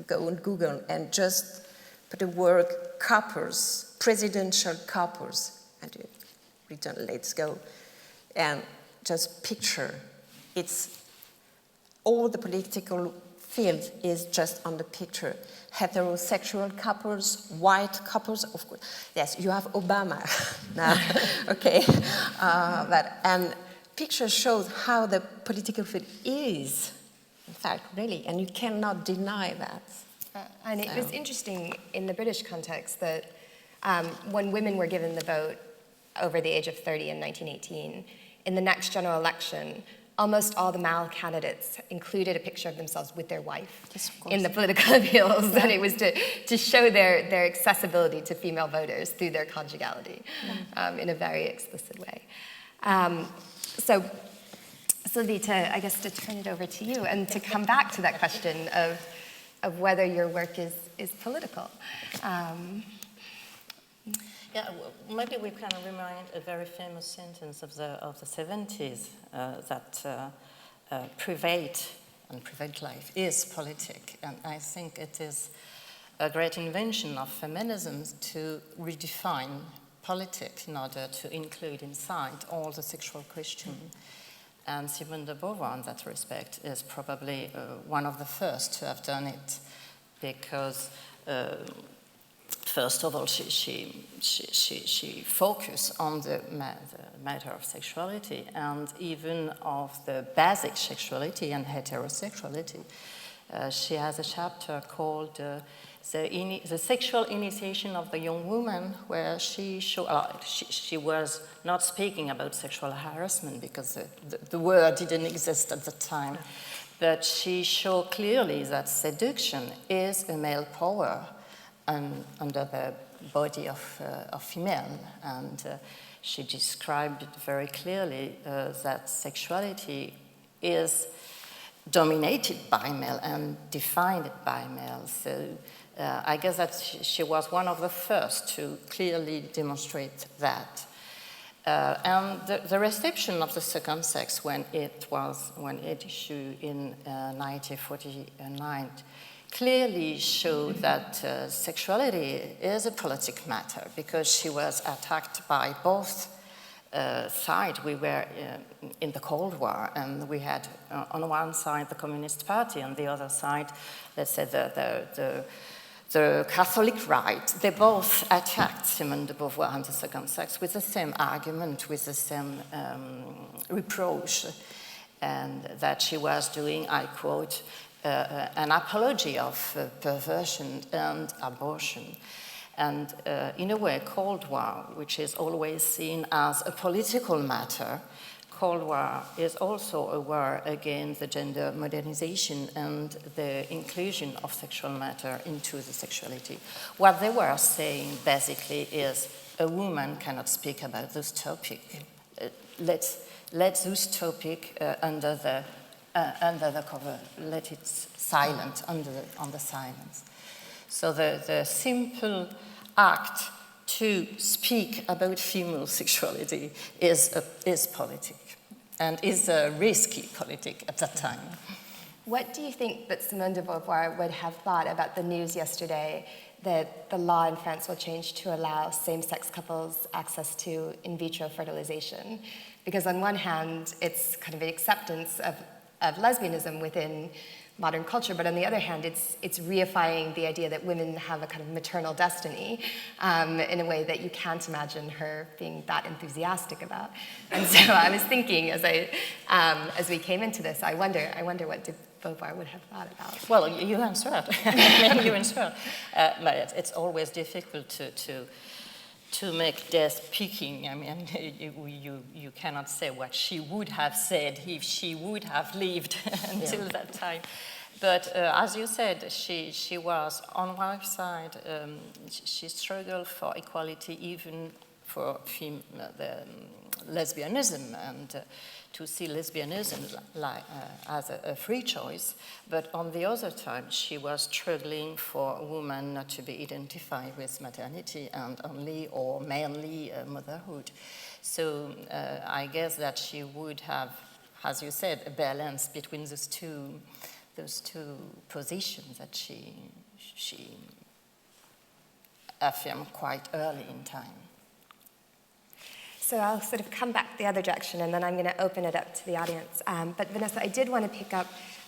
go on Google and just put the word couples, presidential couples, and you return, let's go, and just picture, it's all the political field is just on the picture. Heterosexual couples, white couples, of course. Yes, you have Obama now, okay. And picture shows how the political field is, in fact, really, and you cannot deny that. And it was interesting in the British context that when women were given the vote over the age of 30 in 1918, in the next general election, almost all the male candidates included a picture of themselves with their wife in the political appeals, and it was to show their accessibility to female voters through their conjugality in a very explicit way. So, Sylvie, I guess to turn it over to you and to come back to that question of whether your work is political. Yeah, maybe we can remind a very famous sentence of the 70s that private life is politic, and I think it is a great invention of feminism to redefine politics in order to include inside all the sexual question. And Simone De Beauvoir, in that respect, is probably one of the first to have done it, because first of all, she focused on the matter of sexuality and even of the basic sexuality and heterosexuality. She has a chapter called the sexual initiation of the young woman, where she was not speaking about sexual harassment because the word didn't exist at the time, but she showed clearly that seduction is a male power under the body of female, and she described very clearly that sexuality is dominated by male and defined by male. So I guess that she was one of the first to clearly demonstrate that. And the reception of the second sex when it issued in 1949 clearly showed that sexuality is a political matter, because she was attacked by both sides. We were in the Cold War, and we had on one side the Communist Party, on the other side, let's say the Catholic right. They both attacked Simone de Beauvoir and the second sex with the same argument, with the same reproach, and that she was doing, I quote, an apology of perversion and abortion. And in a way, Cold War, which is always seen as a political matter, Cold War is also a war against the gender modernization and the inclusion of sexual matter into the sexuality. What they were saying basically is a woman cannot speak about this topic. Let's this topic under the cover, let it silent, on the silence. So the simple act to speak about female sexuality is politic, and is a risky politic at that time. What do you think that Simone de Beauvoir would have thought about the news yesterday that the law in France will change to allow same-sex couples access to in vitro fertilization? Because on one hand, it's kind of an acceptance of lesbianism within modern culture, but on the other hand, it's reifying the idea that women have a kind of maternal destiny in a way that you can't imagine her being that enthusiastic about. And so I was thinking, as we came into this, I wonder what de Beauvoir would have thought about. Well, you answered. You answered. But it's always difficult to make death picking. I mean, you cannot say what she would have said if she would have lived until that time. But as you said, she was on one side. She struggled for equality, even for the lesbianism and to see lesbianism as a free choice, but on the other time she was struggling for a woman not to be identified with maternity and only or mainly motherhood. So I guess that she would have, as you said, a balance between those two positions that she affirmed quite early in time. So I'll sort of come back the other direction, and then I'm going to open it up to the audience. But Vanessa, I did want to pick up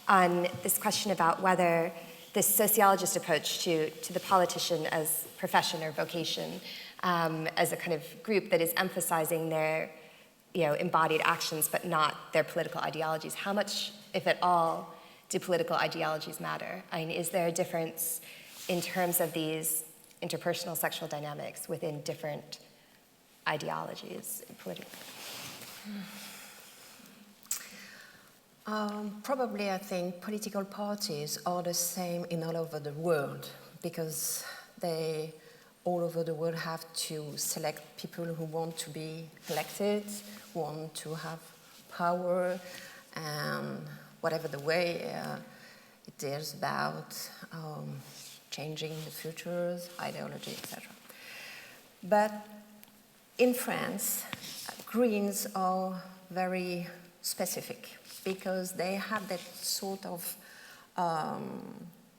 on this question about whether this sociologist approach to the politician as profession or vocation, as a kind of group that is emphasizing their embodied actions but not their political ideologies, how much, if at all, do political ideologies matter? I mean, is there a difference in terms of these interpersonal sexual dynamics within different ideologies politically? Probably, I think political parties are the same in all over the world because they all over the world have to select people who want to be elected, want to have power, and whatever the way it is about changing the futures, ideology, etc. But in France, Greens are very specific because they have that sort of,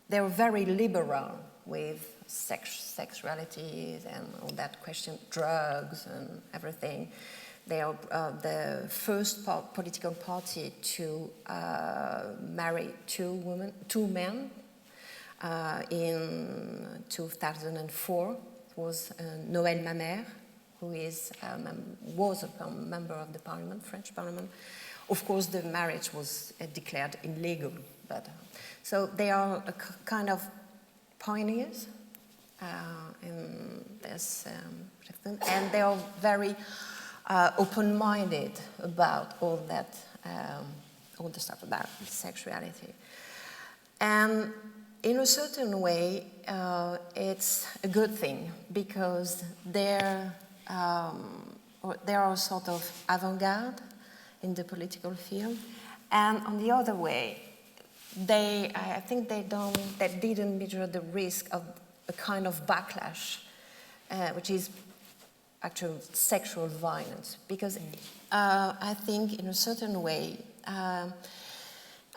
they're very liberal with sexuality and all that question, drugs and everything. They are the first political party to marry two men in 2004. It was Noël Mamère, who was a member of the parliament, French parliament. Of course, the marriage was declared illegal. But so they are a kind of pioneers in this, and they are very open-minded about all the stuff about sexuality. And in a certain way, it's a good thing because they are sort of avant-garde in the political field, and on the other way, I think they didn't measure the risk of a kind of backlash, which is actual sexual violence, because I think in a certain way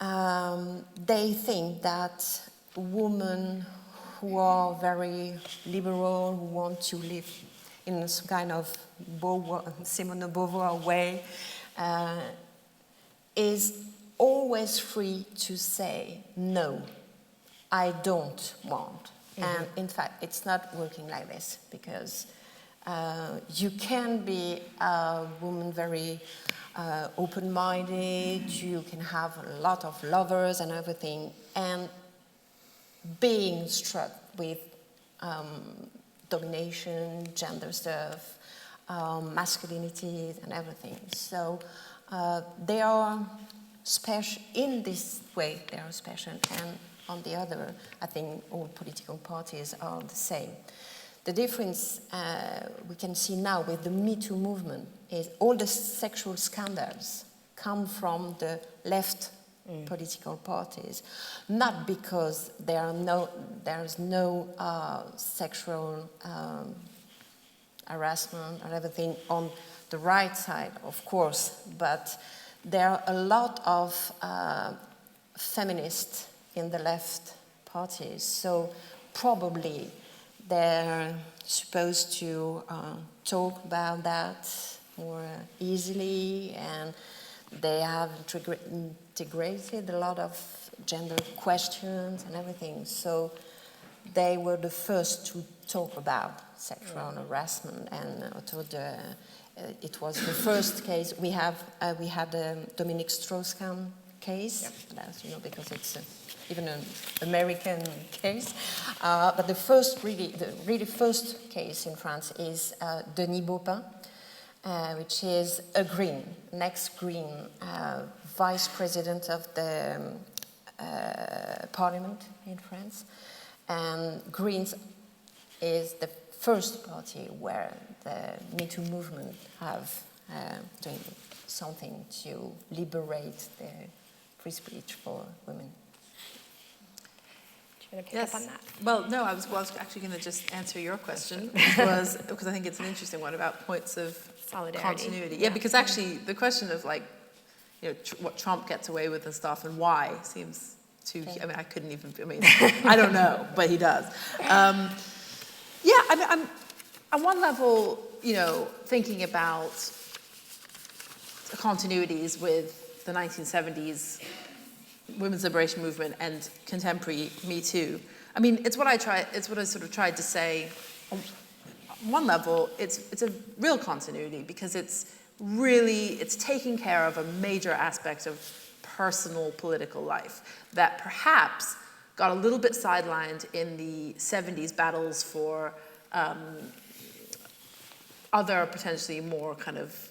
they think that women who are very liberal, who want to live in some kind of Simone De Beauvoir way, is always free to say, no, I don't want. Mm-hmm. And in fact, it's not working like this because you can be a woman very open-minded, you can have a lot of lovers and everything, and being struck with domination, gender stuff, masculinity and everything. So they are special in this way, they are special, and on the other, I think all political parties are the same. The difference we can see now with the Me Too movement is all the sexual scandals come from the left political parties, not because there's no sexual harassment or everything on the right side, of course, but there are a lot of feminists in the left parties, so probably they're supposed to talk about that more easily, and they have integrated a lot of gender questions and everything. So they were the first to talk about sexual harassment, and it was the first case. We had the Dominique Strauss-Kahn case, as you know, because it's even an American case. But the really first case in France is Denis Baupin, which is a Green, an ex-Green vice president of the parliament in France. And Greens is the first party where the Me Too movement have doing something to liberate the free speech for women. Do you want to pick up on that? Well, no, I was actually going to just answer your question, which was, because I think it's an interesting one about points of Solidarity. continuity. Yeah, because actually the question of like, you know, what Trump gets away with and stuff and why seems too, I mean, I couldn't even, I mean, I don't know, but he does. Yeah, I mean, I'm, on one level, you know, thinking about continuities with the 1970s women's liberation movement and contemporary Me Too. I mean, it's what I sort of tried to say. On one level, it's a real continuity because it's taking care of a major aspect of personal political life that perhaps got a little bit sidelined in the 70s battles for other potentially more kind of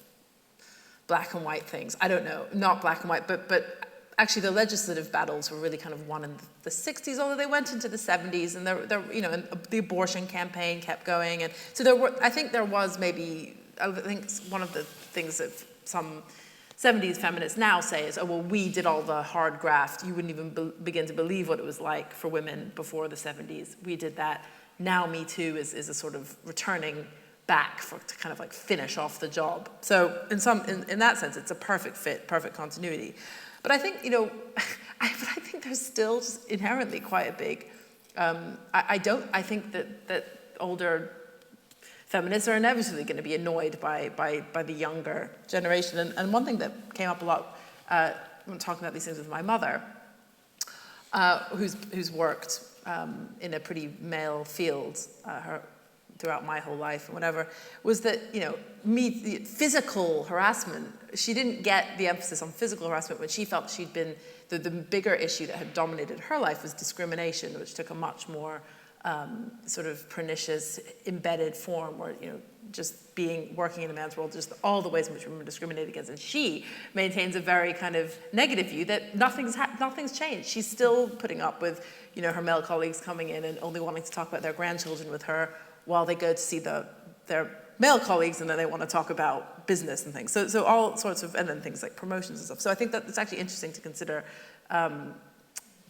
black and white things. I don't know, not black and white, but actually the legislative battles were really kind of won in the 60s, although they went into the 70s, and there you know, and the abortion campaign kept going, and so I think there was maybe, I think one of the things that some 70s feminists now say is, oh, well, we did all the hard graft. You wouldn't even begin to believe what it was like for women before the 70s. We did that. Now Me Too is a sort of returning back to kind of like finish off the job. So in that sense, it's a perfect fit, perfect continuity. But I think, you know, I think there's still just inherently quite a big, I think that older feminists are inevitably going to be annoyed by the younger generation. And one thing that came up a lot when talking about these things with my mother, who's worked in a pretty male field throughout my whole life and whatever, was that, you know, the physical harassment, she didn't get the emphasis on physical harassment when she felt she'd been, the bigger issue that had dominated her life was discrimination, which took a much more sort of pernicious, embedded form where, you know, just working in a man's world, just all the ways in which women are discriminated against. And she maintains a very kind of negative view that nothing's changed. She's still putting up with, you know, her male colleagues coming in and only wanting to talk about their grandchildren with her while they go to see their male colleagues, and then they want to talk about business and things. So all sorts of, and then things like promotions and stuff. So I think that it's actually interesting to consider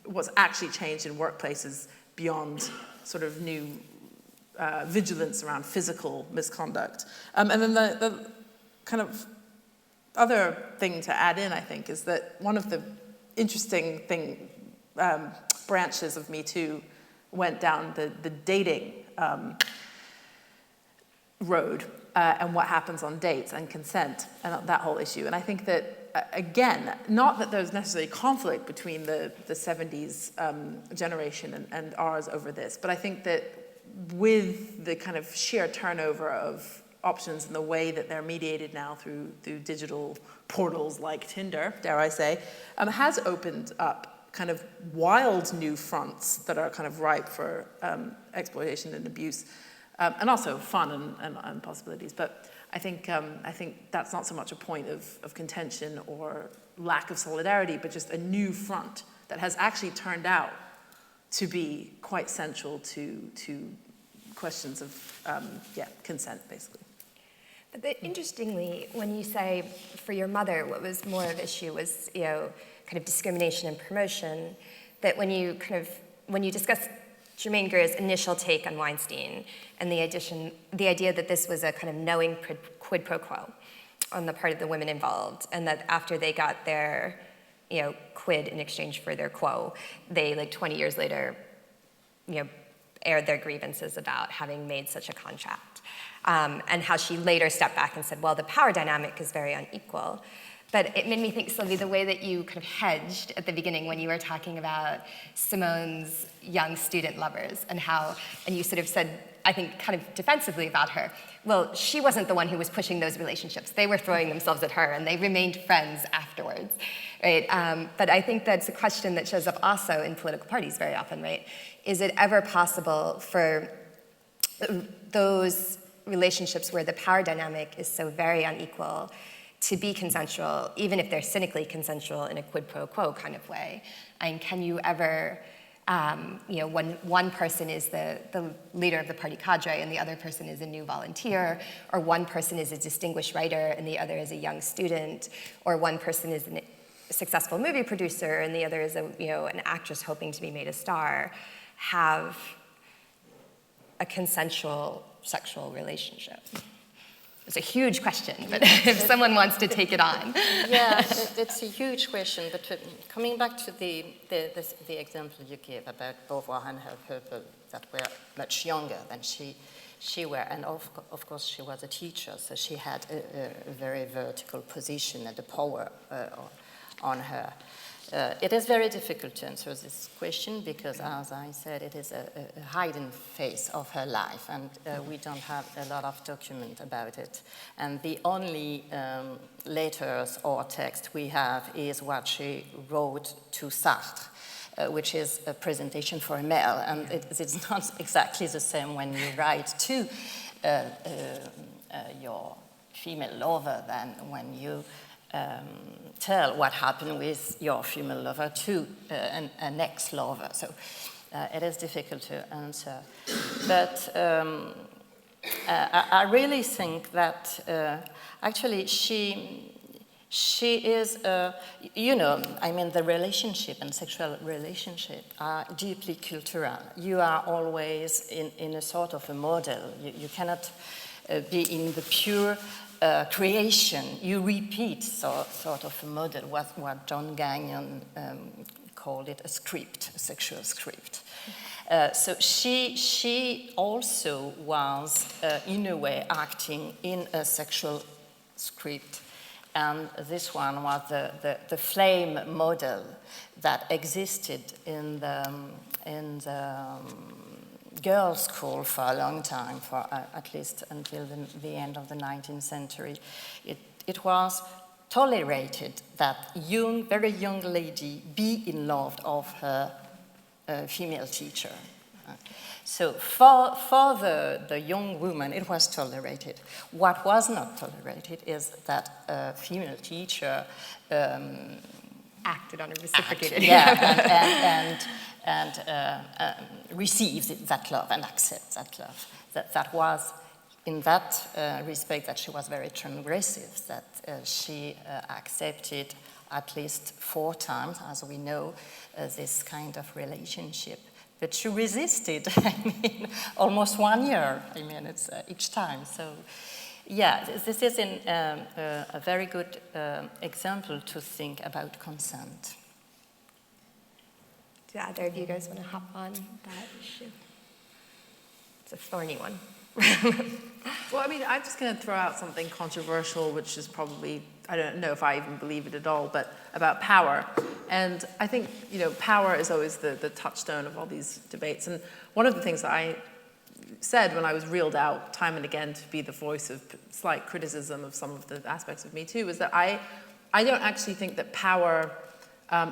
what's actually changed in workplaces beyond sort of new vigilance around physical misconduct. And then the kind of other thing to add in, I think, is that one of the interesting branches of Me Too went down the dating road and what happens on dates and consent and that whole issue. And I think that, again, not that there's necessarily conflict between the 70s generation and ours over this, but I think that with the kind of sheer turnover of options and the way that they're mediated now through digital portals like Tinder, dare I say, has opened up kind of wild new fronts that are kind of ripe for exploitation and abuse. And also fun and possibilities. But I think that's not so much a point of contention or lack of solidarity, but just a new front that has actually turned out to be quite central to questions of consent, basically. But interestingly, when you say for your mother, what was more of an issue was, you know, kind of discrimination and promotion, that when you discuss Germaine Greer's initial take on Weinstein and the idea that this was a kind of knowing quid pro quo on the part of the women involved, and that after they got their, you know, quid in exchange for their quo, they, like 20 years later, you know, aired their grievances about having made such a contract, and how she later stepped back and said, well, the power dynamic is very unequal. But it made me think, Sylvie, the way that you kind of hedged at the beginning when you were talking about Simone's young student lovers and you sort of said, I think kind of defensively about her, well, she wasn't the one who was pushing those relationships. They were throwing themselves at her, and they remained friends afterwards, right? But I think that's a question that shows up also in political parties very often, right? Is it ever possible for those relationships where the power dynamic is so very unequal to be consensual, even if they're cynically consensual in a quid pro quo kind of way? And can you ever When one person is the leader of the party cadre and the other person is a new volunteer, or one person is a distinguished writer and the other is a young student, or one person is a successful movie producer and the other is an actress hoping to be made a star, have a consensual sexual relationship? It's a huge question, but if someone wants to take it on. Yeah, it's a huge question, but coming back to the example you gave about Beauvoir and her people that were much younger than she were, and of course she was a teacher, so she had a very vertical position and a power on her. It is very difficult to answer this question because, as I said, it is a hidden phase of her life, and we don't have a lot of document about it. And the only letters or text we have is what she wrote to Sartre, which is a presentation for a male, and it's not exactly the same when you write to your female lover than when you tell what happened with your female lover to an ex-lover. So it is difficult to answer. But I really think that actually she is, the relationship and sexual relationship are deeply cultural. You are always in a sort of a model. You cannot be in the pure creation. You repeat sort of a model, what John Gagnon called it a script, a sexual script. So she also was, in a way, acting in a sexual script. And this one was the flame model that existed in the girls' school for a long time, for at least until the end of the 19th century. It was tolerated that very young lady be in love of her female teacher. So for the young woman, it was tolerated. What was not tolerated is that a female teacher Acted on a reciprocated. And receives that love and accepts that love. That was, in that respect, that she was very transgressive, that she accepted at least 4 times, as we know, this kind of relationship. But she resisted, almost 1 year, it's each time. So, yeah, this is a very good example to think about consent. Do either of you guys want to hop on that issue? It's a thorny one. Well, I'm just going to throw out something controversial, which is probably, I don't know if I even believe it at all, but about power. And I think, power is always the touchstone of all these debates. And one of the things that I said when I was reeled out time and again to be the voice of slight criticism of some of the aspects of Me Too is that I don't actually think that power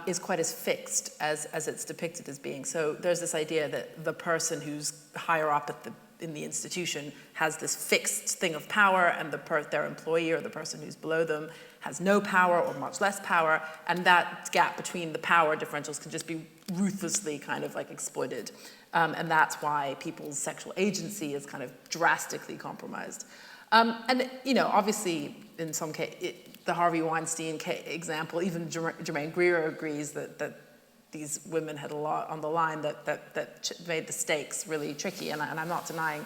is quite as fixed as it's depicted as being. So there's this idea that the person who's higher up in the institution has this fixed thing of power, and their employee or the person who's below them has no power or much less power, and that gap between the power differentials can just be ruthlessly kind of like exploited. And that's why people's sexual agency is kind of drastically compromised. And, obviously, in some case, the Harvey Weinstein example, even Germaine Greer agrees that these women had a lot on the line that made the stakes really tricky. And I'm not denying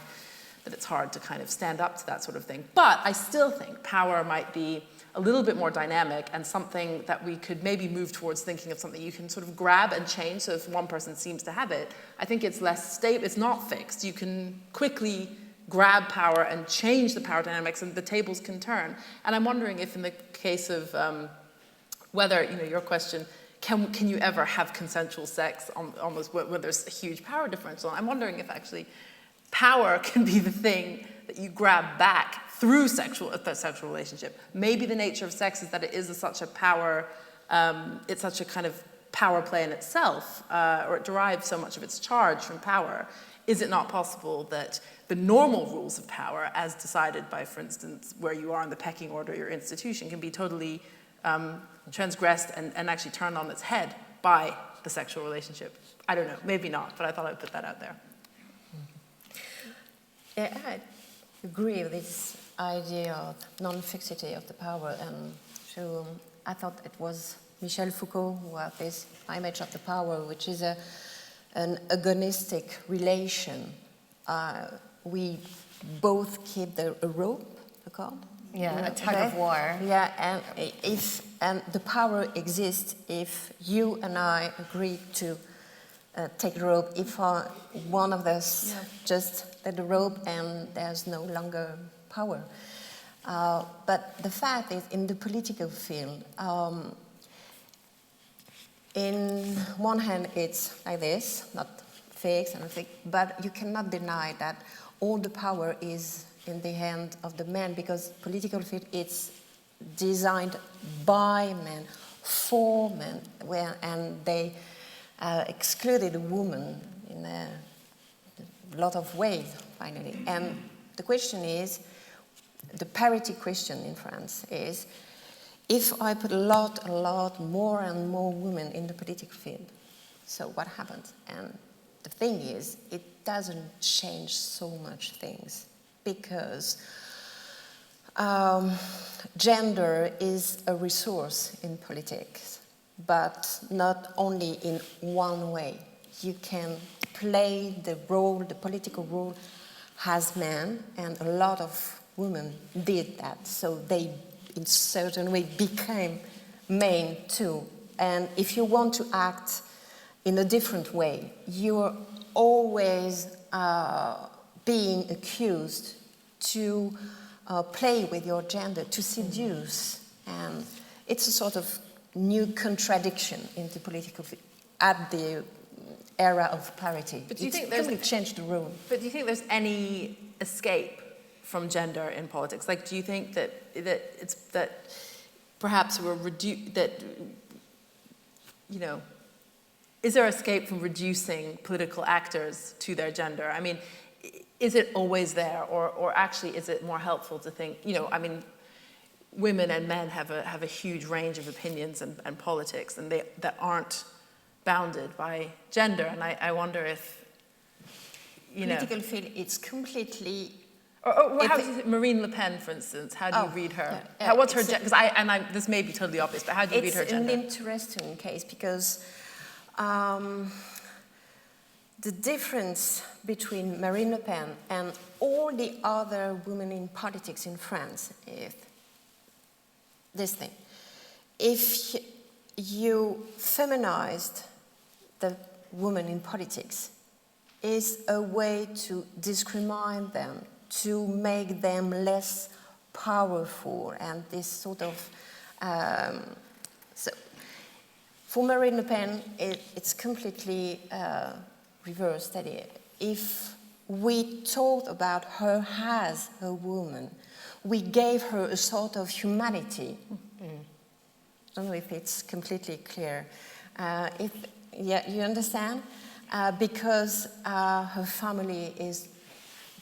that it's hard to kind of stand up to that sort of thing. But I still think power might be a little bit more dynamic and something that we could maybe move towards thinking of something you can sort of grab and change. So if one person seems to have it, I think it's less stable, it's not fixed. You can quickly grab power and change the power dynamics and the tables can turn. And I'm wondering if in the case of whether, your question, can you ever have consensual sex almost when there's a huge power differential? I'm wondering if actually power can be the thing that you grab back through the sexual relationship. Maybe the nature of sex is that it is such a power, it's such a kind of power play in itself, or it derives so much of its charge from power. Is it not possible that the normal rules of power, as decided by, for instance, where you are in the pecking order of your institution, can be totally transgressed and actually turned on its head by the sexual relationship. I don't know, maybe not, but I thought I'd put that out there. Yeah, I agree with this idea of non-fixity of the power, and so I thought it was Michel Foucault who had this image of the power, which is an agonistic relation. We both keep a rope, Yeah, a tug of war. Yeah, and the power exists if you and I agree to take the rope. If one of us just let the rope and there's no longer power. But the fact is, in the political field, in one hand it's like this, not fixed and everything, but you cannot deny that all the power is in the hand of the men, because political field it's designed by men, for men, and they excluded a woman in a lot of ways, finally. And the question is, the parity question in France is, if I put a lot more and more women in the political field, so what happens? And the thing is, it doesn't change so much things, because gender is a resource in politics, but not only in one way. You can play the role, the political role, as men, and a lot of women did that, so they in certain way became men too. And if you want to act in a different way, you're always being accused to play with your gender, to seduce. And it's a sort of new contradiction in the political field at the era of parity. But do you think there's change the rule? But do you think there's any escape from gender in politics? Like, do you think that it's that perhaps we're is there escape from reducing political actors to their gender? I mean, is it always there, or actually is it more helpful to think, women and men have a huge range of opinions and politics, and that aren't bounded by gender? And I wonder if, political field, it's completely. Or how do you, Marine Le Pen, for instance, how do you read her? What's her gender? Because this may be totally obvious, but how do you read her gender? It's an interesting case, because the difference between Marine Le Pen and all the other women in politics in France is this thing. If you feminized the women in politics, is a way to discriminate them, to make them less powerful, and this sort of so for Marine Le Pen it's completely reversed. If we talked about her as a woman, we gave her a sort of humanity. I don't know if it's completely clear. You understand? Because her family is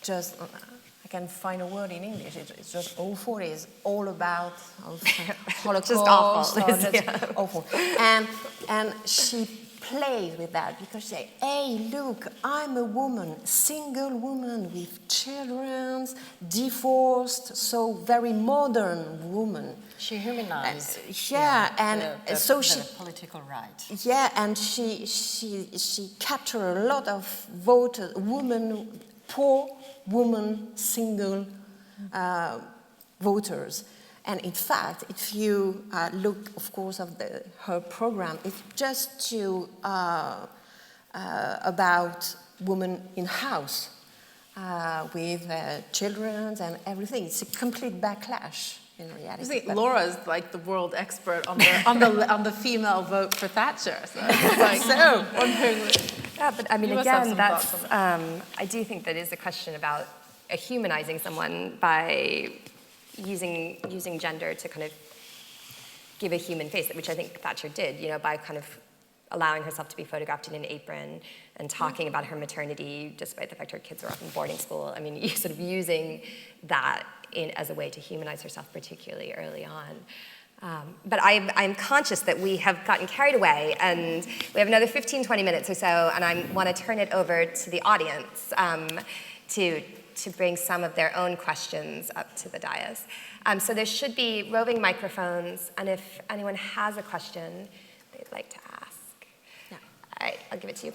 just, I can find a word in English, it's just awful. It's all about Holocaust. Just awful. Awful. And she plays with that, because she says, hey, look, I'm a woman, single woman with children, divorced, so very modern woman. She humanized the political right. Yeah, and she captured a lot of voters, poor woman, single voters. And in fact, if you look, of course, of her program, it's just about women in house with children and everything. It's a complete backlash in reality. I think Laura's like the world expert on the female vote for Thatcher. So it's like Yeah, but I mean, again, that's I do think that is a question about humanizing someone by using gender to kind of give a human face, which I think Thatcher did, by kind of allowing herself to be photographed in an apron and talking about her maternity, despite the fact her kids were off in boarding school. I mean, sort of using that as a way to humanize herself, particularly early on. But I'm conscious that we have gotten carried away, and we have another 15, 20 minutes or so, and I want to turn it over to the audience to bring some of their own questions up to the dais. So there should be roving microphones, and if anyone has a question they'd like to ask. Yeah. All right, I'll give it to you.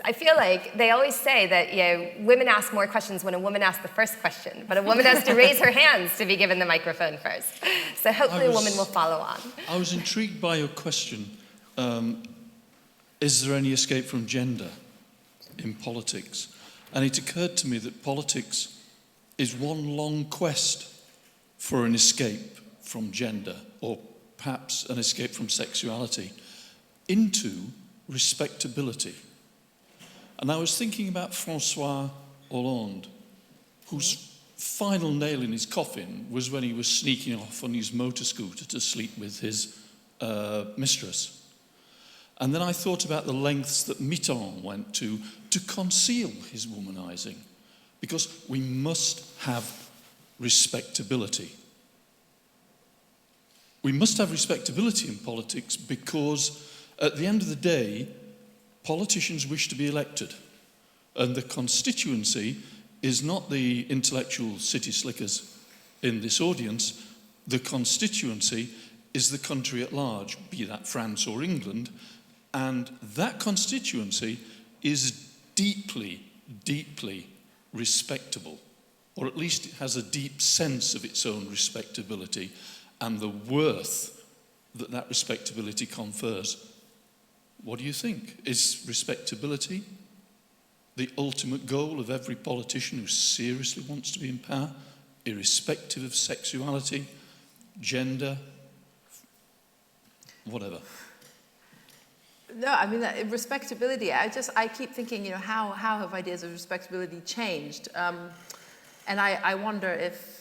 I feel like they always say that women ask more questions when a woman asks the first question, but a woman has to raise her hands to be given the microphone first. So hopefully a woman will follow on. I was intrigued by your question. Is there any escape from gender in politics? And it occurred to me that politics is one long quest for an escape from gender, or perhaps an escape from sexuality, into respectability. And I was thinking about François Hollande, whose final nail in his coffin was when he was sneaking off on his motor scooter to sleep with his mistress. And then I thought about the lengths that Mitterrand went to conceal his womanizing, because we must have respectability. We must have respectability in politics because at the end of the day, politicians wish to be elected, and the constituency is not the intellectual city slickers in this audience. The constituency is the country at large, be that France or England, and that constituency is deeply, deeply respectable, or at least it has a deep sense of its own respectability and the worth that that respectability confers. What do you think? Is respectability the ultimate goal of every politician who seriously wants to be in power, irrespective of sexuality, gender, whatever? No, I mean, respectability, I keep thinking, how have ideas of respectability changed? And I wonder if,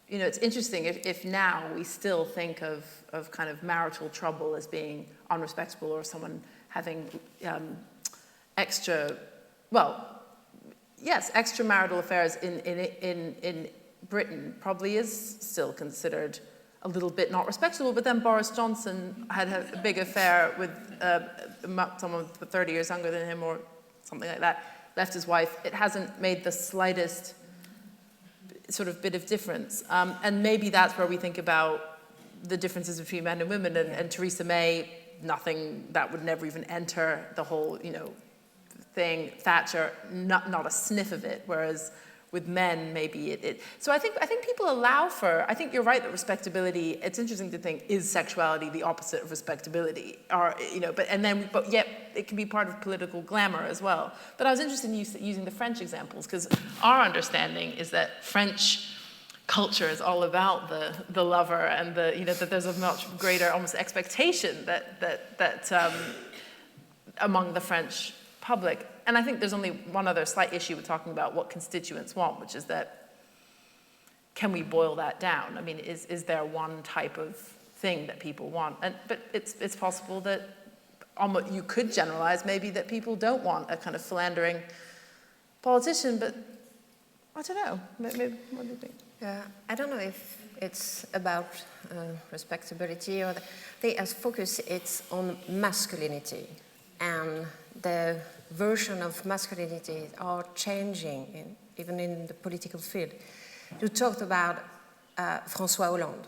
it's interesting if now we still think of kind of marital trouble as being unrespectable, or someone having extramarital affairs in Britain probably is still considered a little bit not respectable. But then Boris Johnson had a big affair with someone 30 years younger than him or something like that, left his wife. It hasn't made the slightest sort of bit of difference. And maybe that's where we think about the differences between men and women. And Theresa May, nothing that would never even enter the whole, thing. Thatcher, not a sniff of it. Whereas with men, maybe it. So I think people allow for. I think you're right that respectability. It's interesting to think, is sexuality the opposite of respectability? Or but yet it can be part of political glamour as well. But I was interested in using the French examples, because our understanding is that French culture is all about the lover, and that there's a much greater almost expectation that among the French public. And I think there's only one other slight issue with talking about what constituents want, which is that, can we boil that down? I mean, is there one type of thing that people want? But it's possible that almost you could generalize maybe that people don't want a kind of philandering politician, but I don't know. Maybe, what do you think? I don't know if it's about respectability or the focus. It's on masculinity, and the version of masculinity are changing, even in the political field. You talked about François Hollande.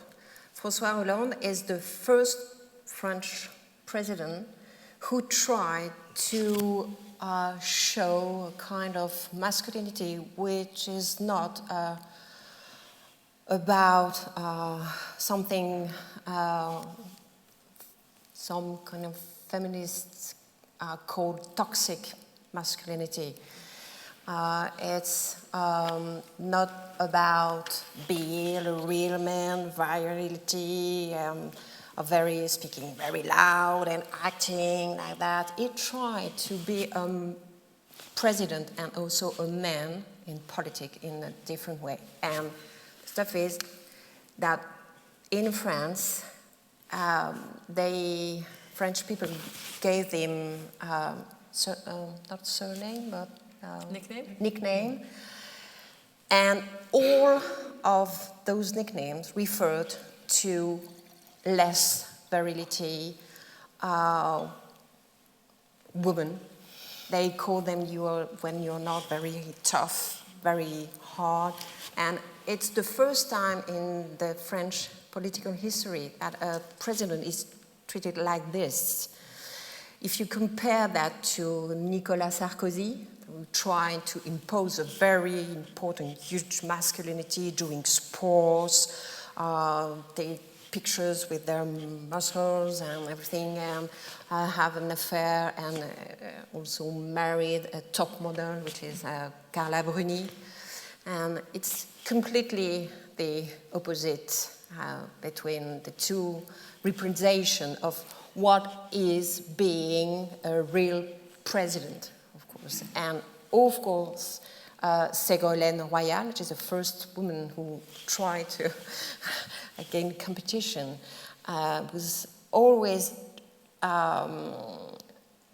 François Hollande is the first French president who tried to show a kind of masculinity which is not about something, some kind of feminists called toxic masculinity. It's not about being a real man, virility, speaking very loud and acting like that. He tried to be a president and also a man in politics in a different way. And the stuff is that in France, French people gave them not surname, but nickname. And all of those nicknames referred to less virility women. They call them when you're not very tough, very hard. And it's the first time in the French political history that a president is treated like this. If you compare that to Nicolas Sarkozy, who tried to impose a very important, huge masculinity doing sports, they pictures with their muscles and everything, and have an affair, and also married a top model, which is Carla Bruni. And it's completely the opposite between the two representations of what is being a real president, of course. And of course, Ségolène Royal, which is the first woman who tried to gain competition, was always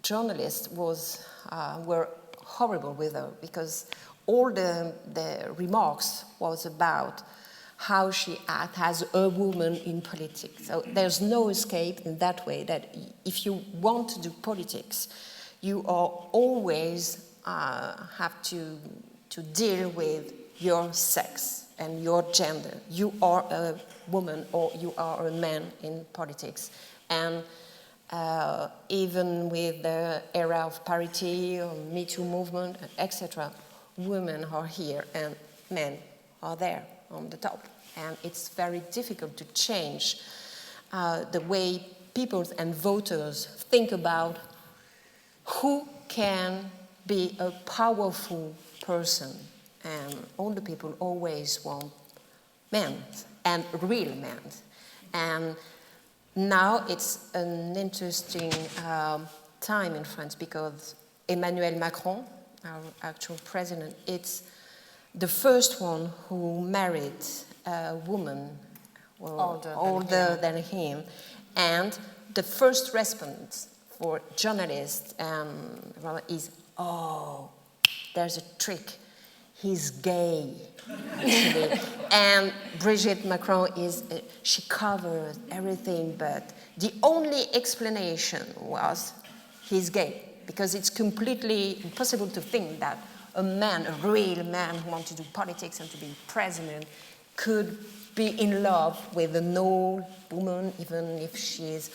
journalists were horrible with her, because all the remarks was about how she acts as a woman in politics. So there's no escape in that way, that if you want to do politics, you are always have to deal with your sex and your gender. You are a woman or you are a man in politics. And even with the era of parity or Me Too movement, etc., women are here and men are there on the top. And it's very difficult to change the way people and voters think about who can be a powerful person. And all the people always want men, and real men. And now it's an interesting time in France, because Emmanuel Macron, our actual president, it's the first one who married a woman older than him. And the first response for journalists is, oh, there's a trick. He's gay, actually. And Brigitte Macron she covered everything, but the only explanation was he's gay, because it's completely impossible to think that a man, a real man who wants to do politics and to be president, could be in love with an old woman, even if she's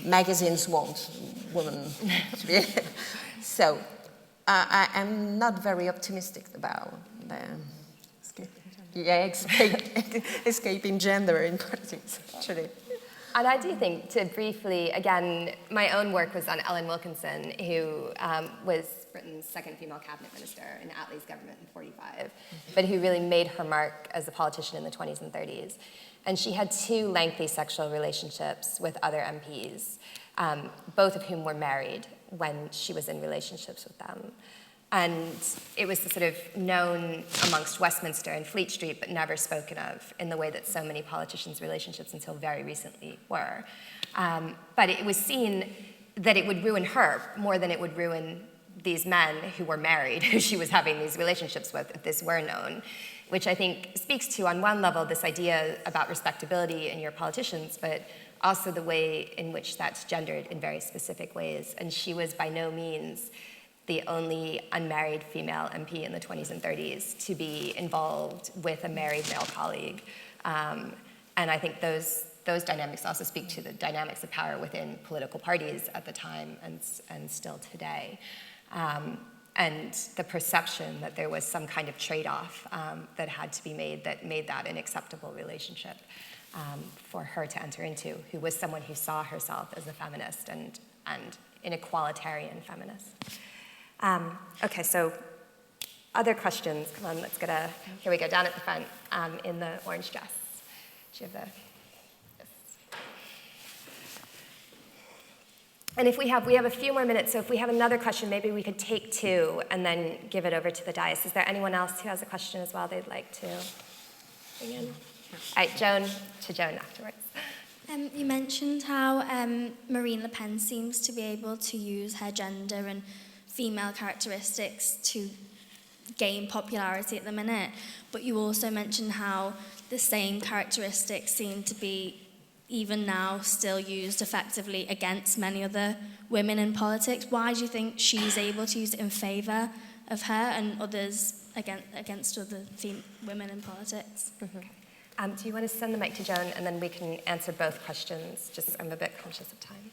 magazines want women to be. So I'm not very optimistic about the escaping gender in politics, actually. And I do think, to briefly, again, my own work was on Ellen Wilkinson, who was Britain's second female cabinet minister in Attlee's government in 1945, but who really made her mark as a politician in the 20s and 30s. And she had two lengthy sexual relationships with other MPs, both of whom were married when she was in relationships with them. And it was sort of known amongst Westminster and Fleet Street, but never spoken of in the way that so many politicians' relationships until very recently were. But it was seen that it would ruin her more than it would ruin these men who were married, who she was having these relationships with, if this were known, which I think speaks to, on one level, this idea about respectability in your politicians, but also the way in which that's gendered in very specific ways. And she was by no means the only unmarried female MP in the 20s and 30s to be involved with a married male colleague. And I think those dynamics also speak to the dynamics of power within political parties at the time and still today. And the perception that there was some kind of trade-off that had to be made that made that an acceptable relationship for her to enter into, who was someone who saw herself as a feminist and an equalitarian feminist. Okay, so other questions. Come on, let's here we go, down at the front in the orange dress. Do you have yes. And if we have a few more minutes, so if we have another question, maybe we could take two and then give it over to the dais. Is there anyone else who has a question as well they'd like to bring in? All right, Joan afterwards. You mentioned how Marine Le Pen seems to be able to use her gender and female characteristics to gain popularity at the minute, but you also mentioned how the same characteristics seem to be, even now, still used effectively against many other women in politics. Why do you think she's able to use it in favour of her and others against other women in politics? Mm-hmm. Do you want to send the mic to Joan, and then we can answer both questions? Just, I'm a bit conscious of time.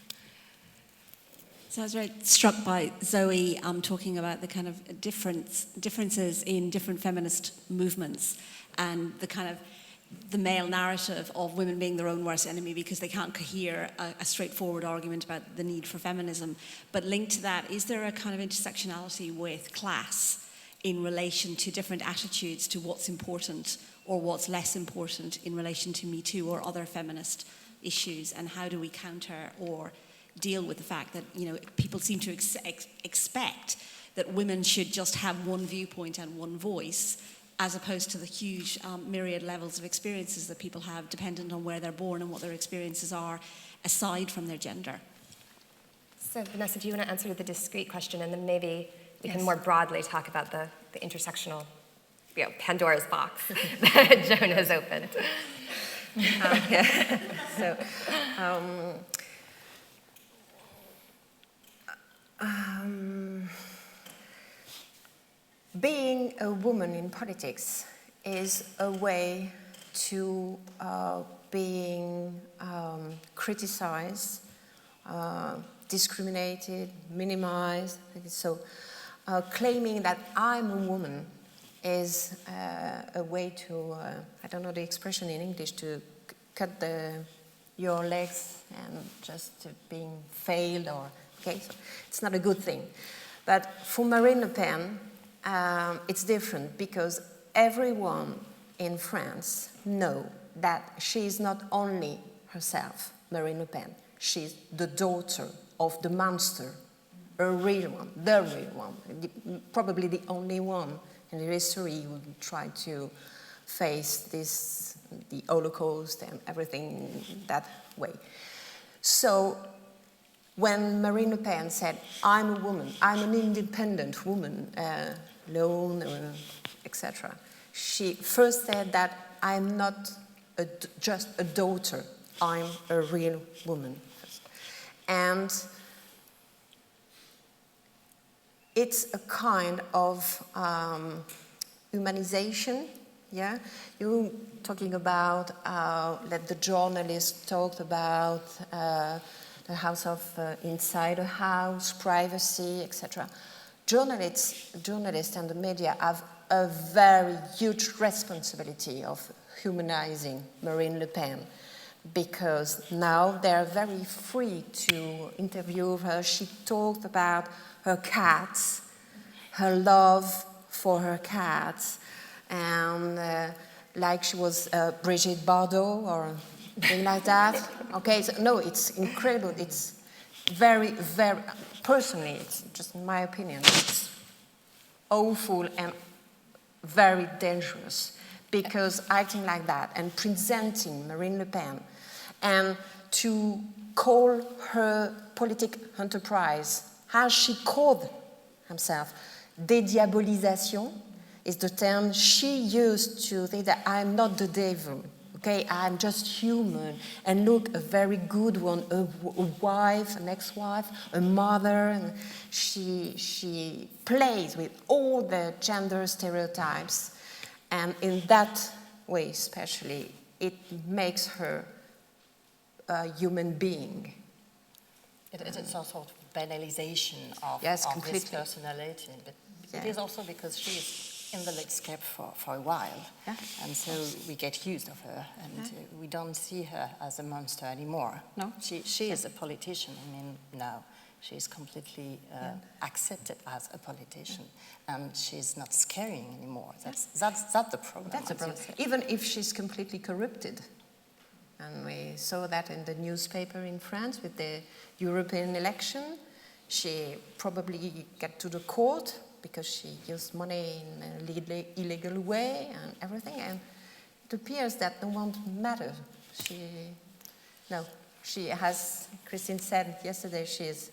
So I was very struck by Zoe talking about the kind of differences in different feminist movements and the kind of the male narrative of women being their own worst enemy because they can't cohere a straightforward argument about the need for feminism. But linked to that, is there a kind of intersectionality with class in relation to different attitudes to what's important or what's less important in relation to Me Too or other feminist issues? And how do we counter or deal with the fact that, you know, people seem to expect that women should just have one viewpoint and one voice, as opposed to the huge myriad levels of experiences that people have dependent on where they're born and what their experiences are, aside from their gender. So, Vanessa, do you want to answer the discrete question, and then maybe we can more broadly talk about the intersectional, you know, Pandora's box that Joan has opened. Being a woman in politics is a way to being criticized, discriminated, minimized. So claiming that I'm a woman is a way to, I don't know the expression in English, to cut your legs and just being failed or, okay, so it's not a good thing. But for Marine Le Pen, it's different because everyone in France knows that she is not only herself, Marine Le Pen, she's the daughter of the monster, a real one, the real one, probably the only one in the history who tried to face this, the Holocaust and everything that way. So when Marine Le Pen said, I'm a woman, I'm an independent woman, alone, etc., she first said that I'm not just a daughter, I'm a real woman. And it's a kind of humanization, yeah? You talking about that the journalist talked about the house of inside a house, privacy, etc. Journalists and the media have a very huge responsibility of humanizing Marine Le Pen, because now they're very free to interview her. She talked about her cats, her love for her cats, and like she was Brigitte Bardot or something like that. Okay, so no, it's incredible. It's very, very, personally, it's just my opinion, it's awful and very dangerous, because acting like that and presenting Marine Le Pen and to call her politic enterprise, as she called herself, dédiabolisation is the term she used to say that I'm not the devil, okay, I'm just human, and look, a very good one, a wife, an ex-wife, a mother, and she plays with all the gender stereotypes, and in that way especially, it makes her a human being. It's also banalization of this personality, but it is also because she is in the landscape for a while, and so we get used of her, and we don't see her as a monster anymore. No, she is a politician. I mean, now she's completely accepted as a politician, and she's not scaring anymore. That's the problem. That's the problem. Even if she's completely corrupted. And we saw that in the newspaper in France with the European election. She probably got to the court because she used money in an illegal way and everything. And it appears that no one matters. She has, Christine said yesterday, she is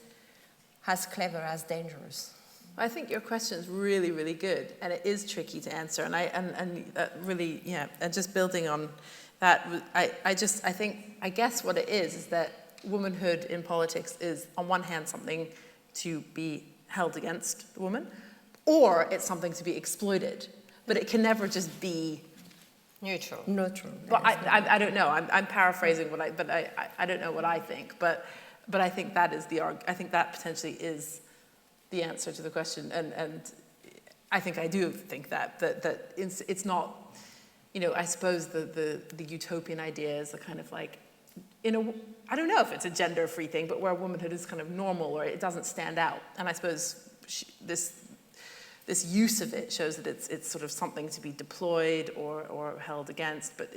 as clever as dangerous. I think your question is really, really good, and it is tricky to answer. And really, yeah. And just building on that, I guess what it is that womanhood in politics is, on one hand, something to be held against the woman, or it's something to be exploited. But it can never just be Neutral. But I don't know. I'm paraphrasing but I don't know what I think. But I think that is I think that potentially is the answer to the question. And I think I do think that it's not, you know, I suppose the utopian idea is a kind of like, I don't know if it's a gender-free thing, but where womanhood is kind of normal or it doesn't stand out. And I suppose this use of it shows that it's sort of something to be deployed or held against, but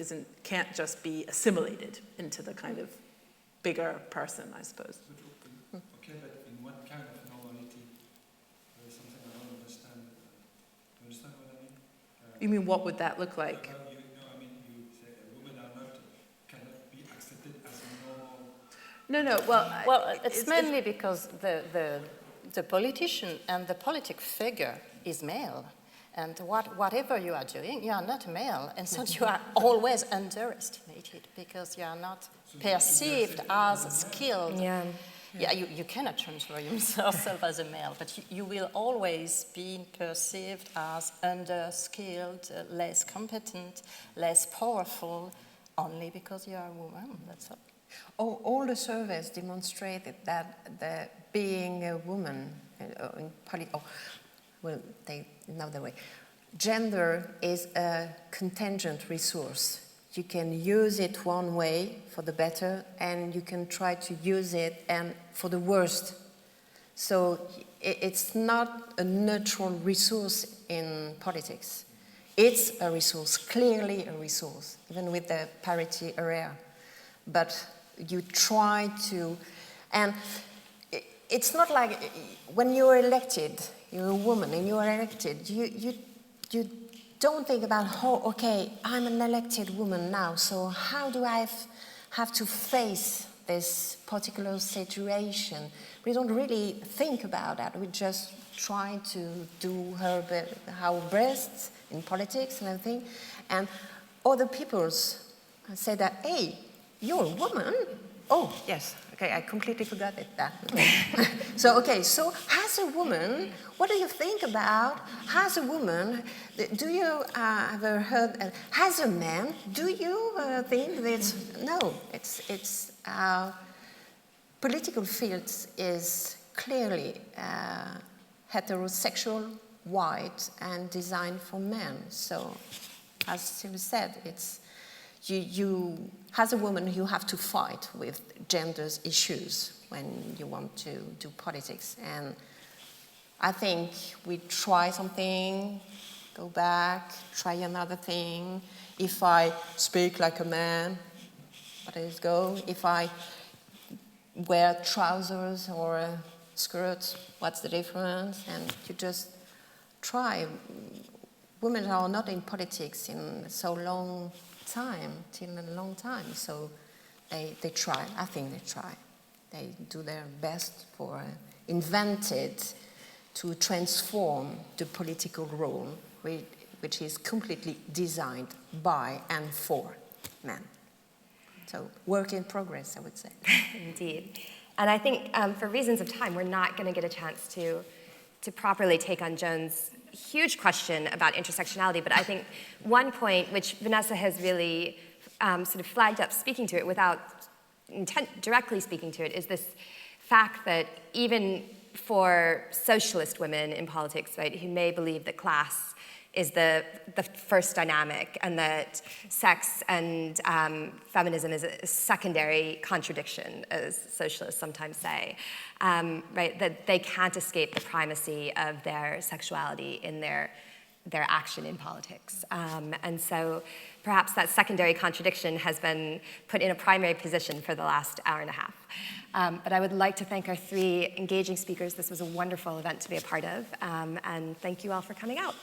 can't just be assimilated into the kind of bigger person, I suppose. Okay, but in what kind of normality? There is something I don't understand. Do you understand what I mean? You mean, what would that look like? You say women cannot be accepted as normal. No. Well, it's mainly because the politician and the politic figure is male. And whatever you are doing, you are not male. And so you are always underestimated because you are not perceived as skilled. Yeah. Yeah, you cannot transfer yourself as a male, but you will always be perceived as underskilled, less competent, less powerful, only because you are a woman, that's all. All the surveys demonstrated that being a woman in politics, another way, gender is a contingent resource. You can use it one way for the better, and you can try to use it and for the worst. So it's not a neutral resource in politics. It's a resource, clearly a resource, even with the parity area. But you try to, and it's not like when you're elected, you're a woman and you are elected, you don't think about, okay, I'm an elected woman now, so how do I have to face this particular situation? We don't really think about that. We just try to do our best in politics and everything. And other peoples say that, hey, you're a woman? Oh, yes. Okay, I completely forgot that. So as a woman, what do you think about, as a woman, do you ever heard, as a man, do you think that, no, it's political fields is clearly heterosexual, white, and designed for men. So, as Sylvie said, it's, you, as a woman, you have to fight with gender's issues when you want to do politics. And I think we try something, go back, try another thing. If I speak like a man, let it go. If I wear trousers or a skirt, what's the difference? And you just try. Women are not in politics in so long time, till a long time, so they try. I think they try. They do their best for invented to transform the political role, which is completely designed by and for men. So work in progress, I would say. Indeed. And I think for reasons of time, we're not going to get a chance to properly take on Joan's huge question about intersectionality, but I think one point which Vanessa has really sort of flagged up speaking to it without directly speaking to it is this fact that even for socialist women in politics, right, who may believe that class is the first dynamic and that sex and feminism is a secondary contradiction, as socialists sometimes say, right? That they can't escape the primacy of their sexuality in their action in politics. And so perhaps that secondary contradiction has been put in a primary position for the last hour and a half. But I would like to thank our three engaging speakers. This was a wonderful event to be a part of, and thank you all for coming out.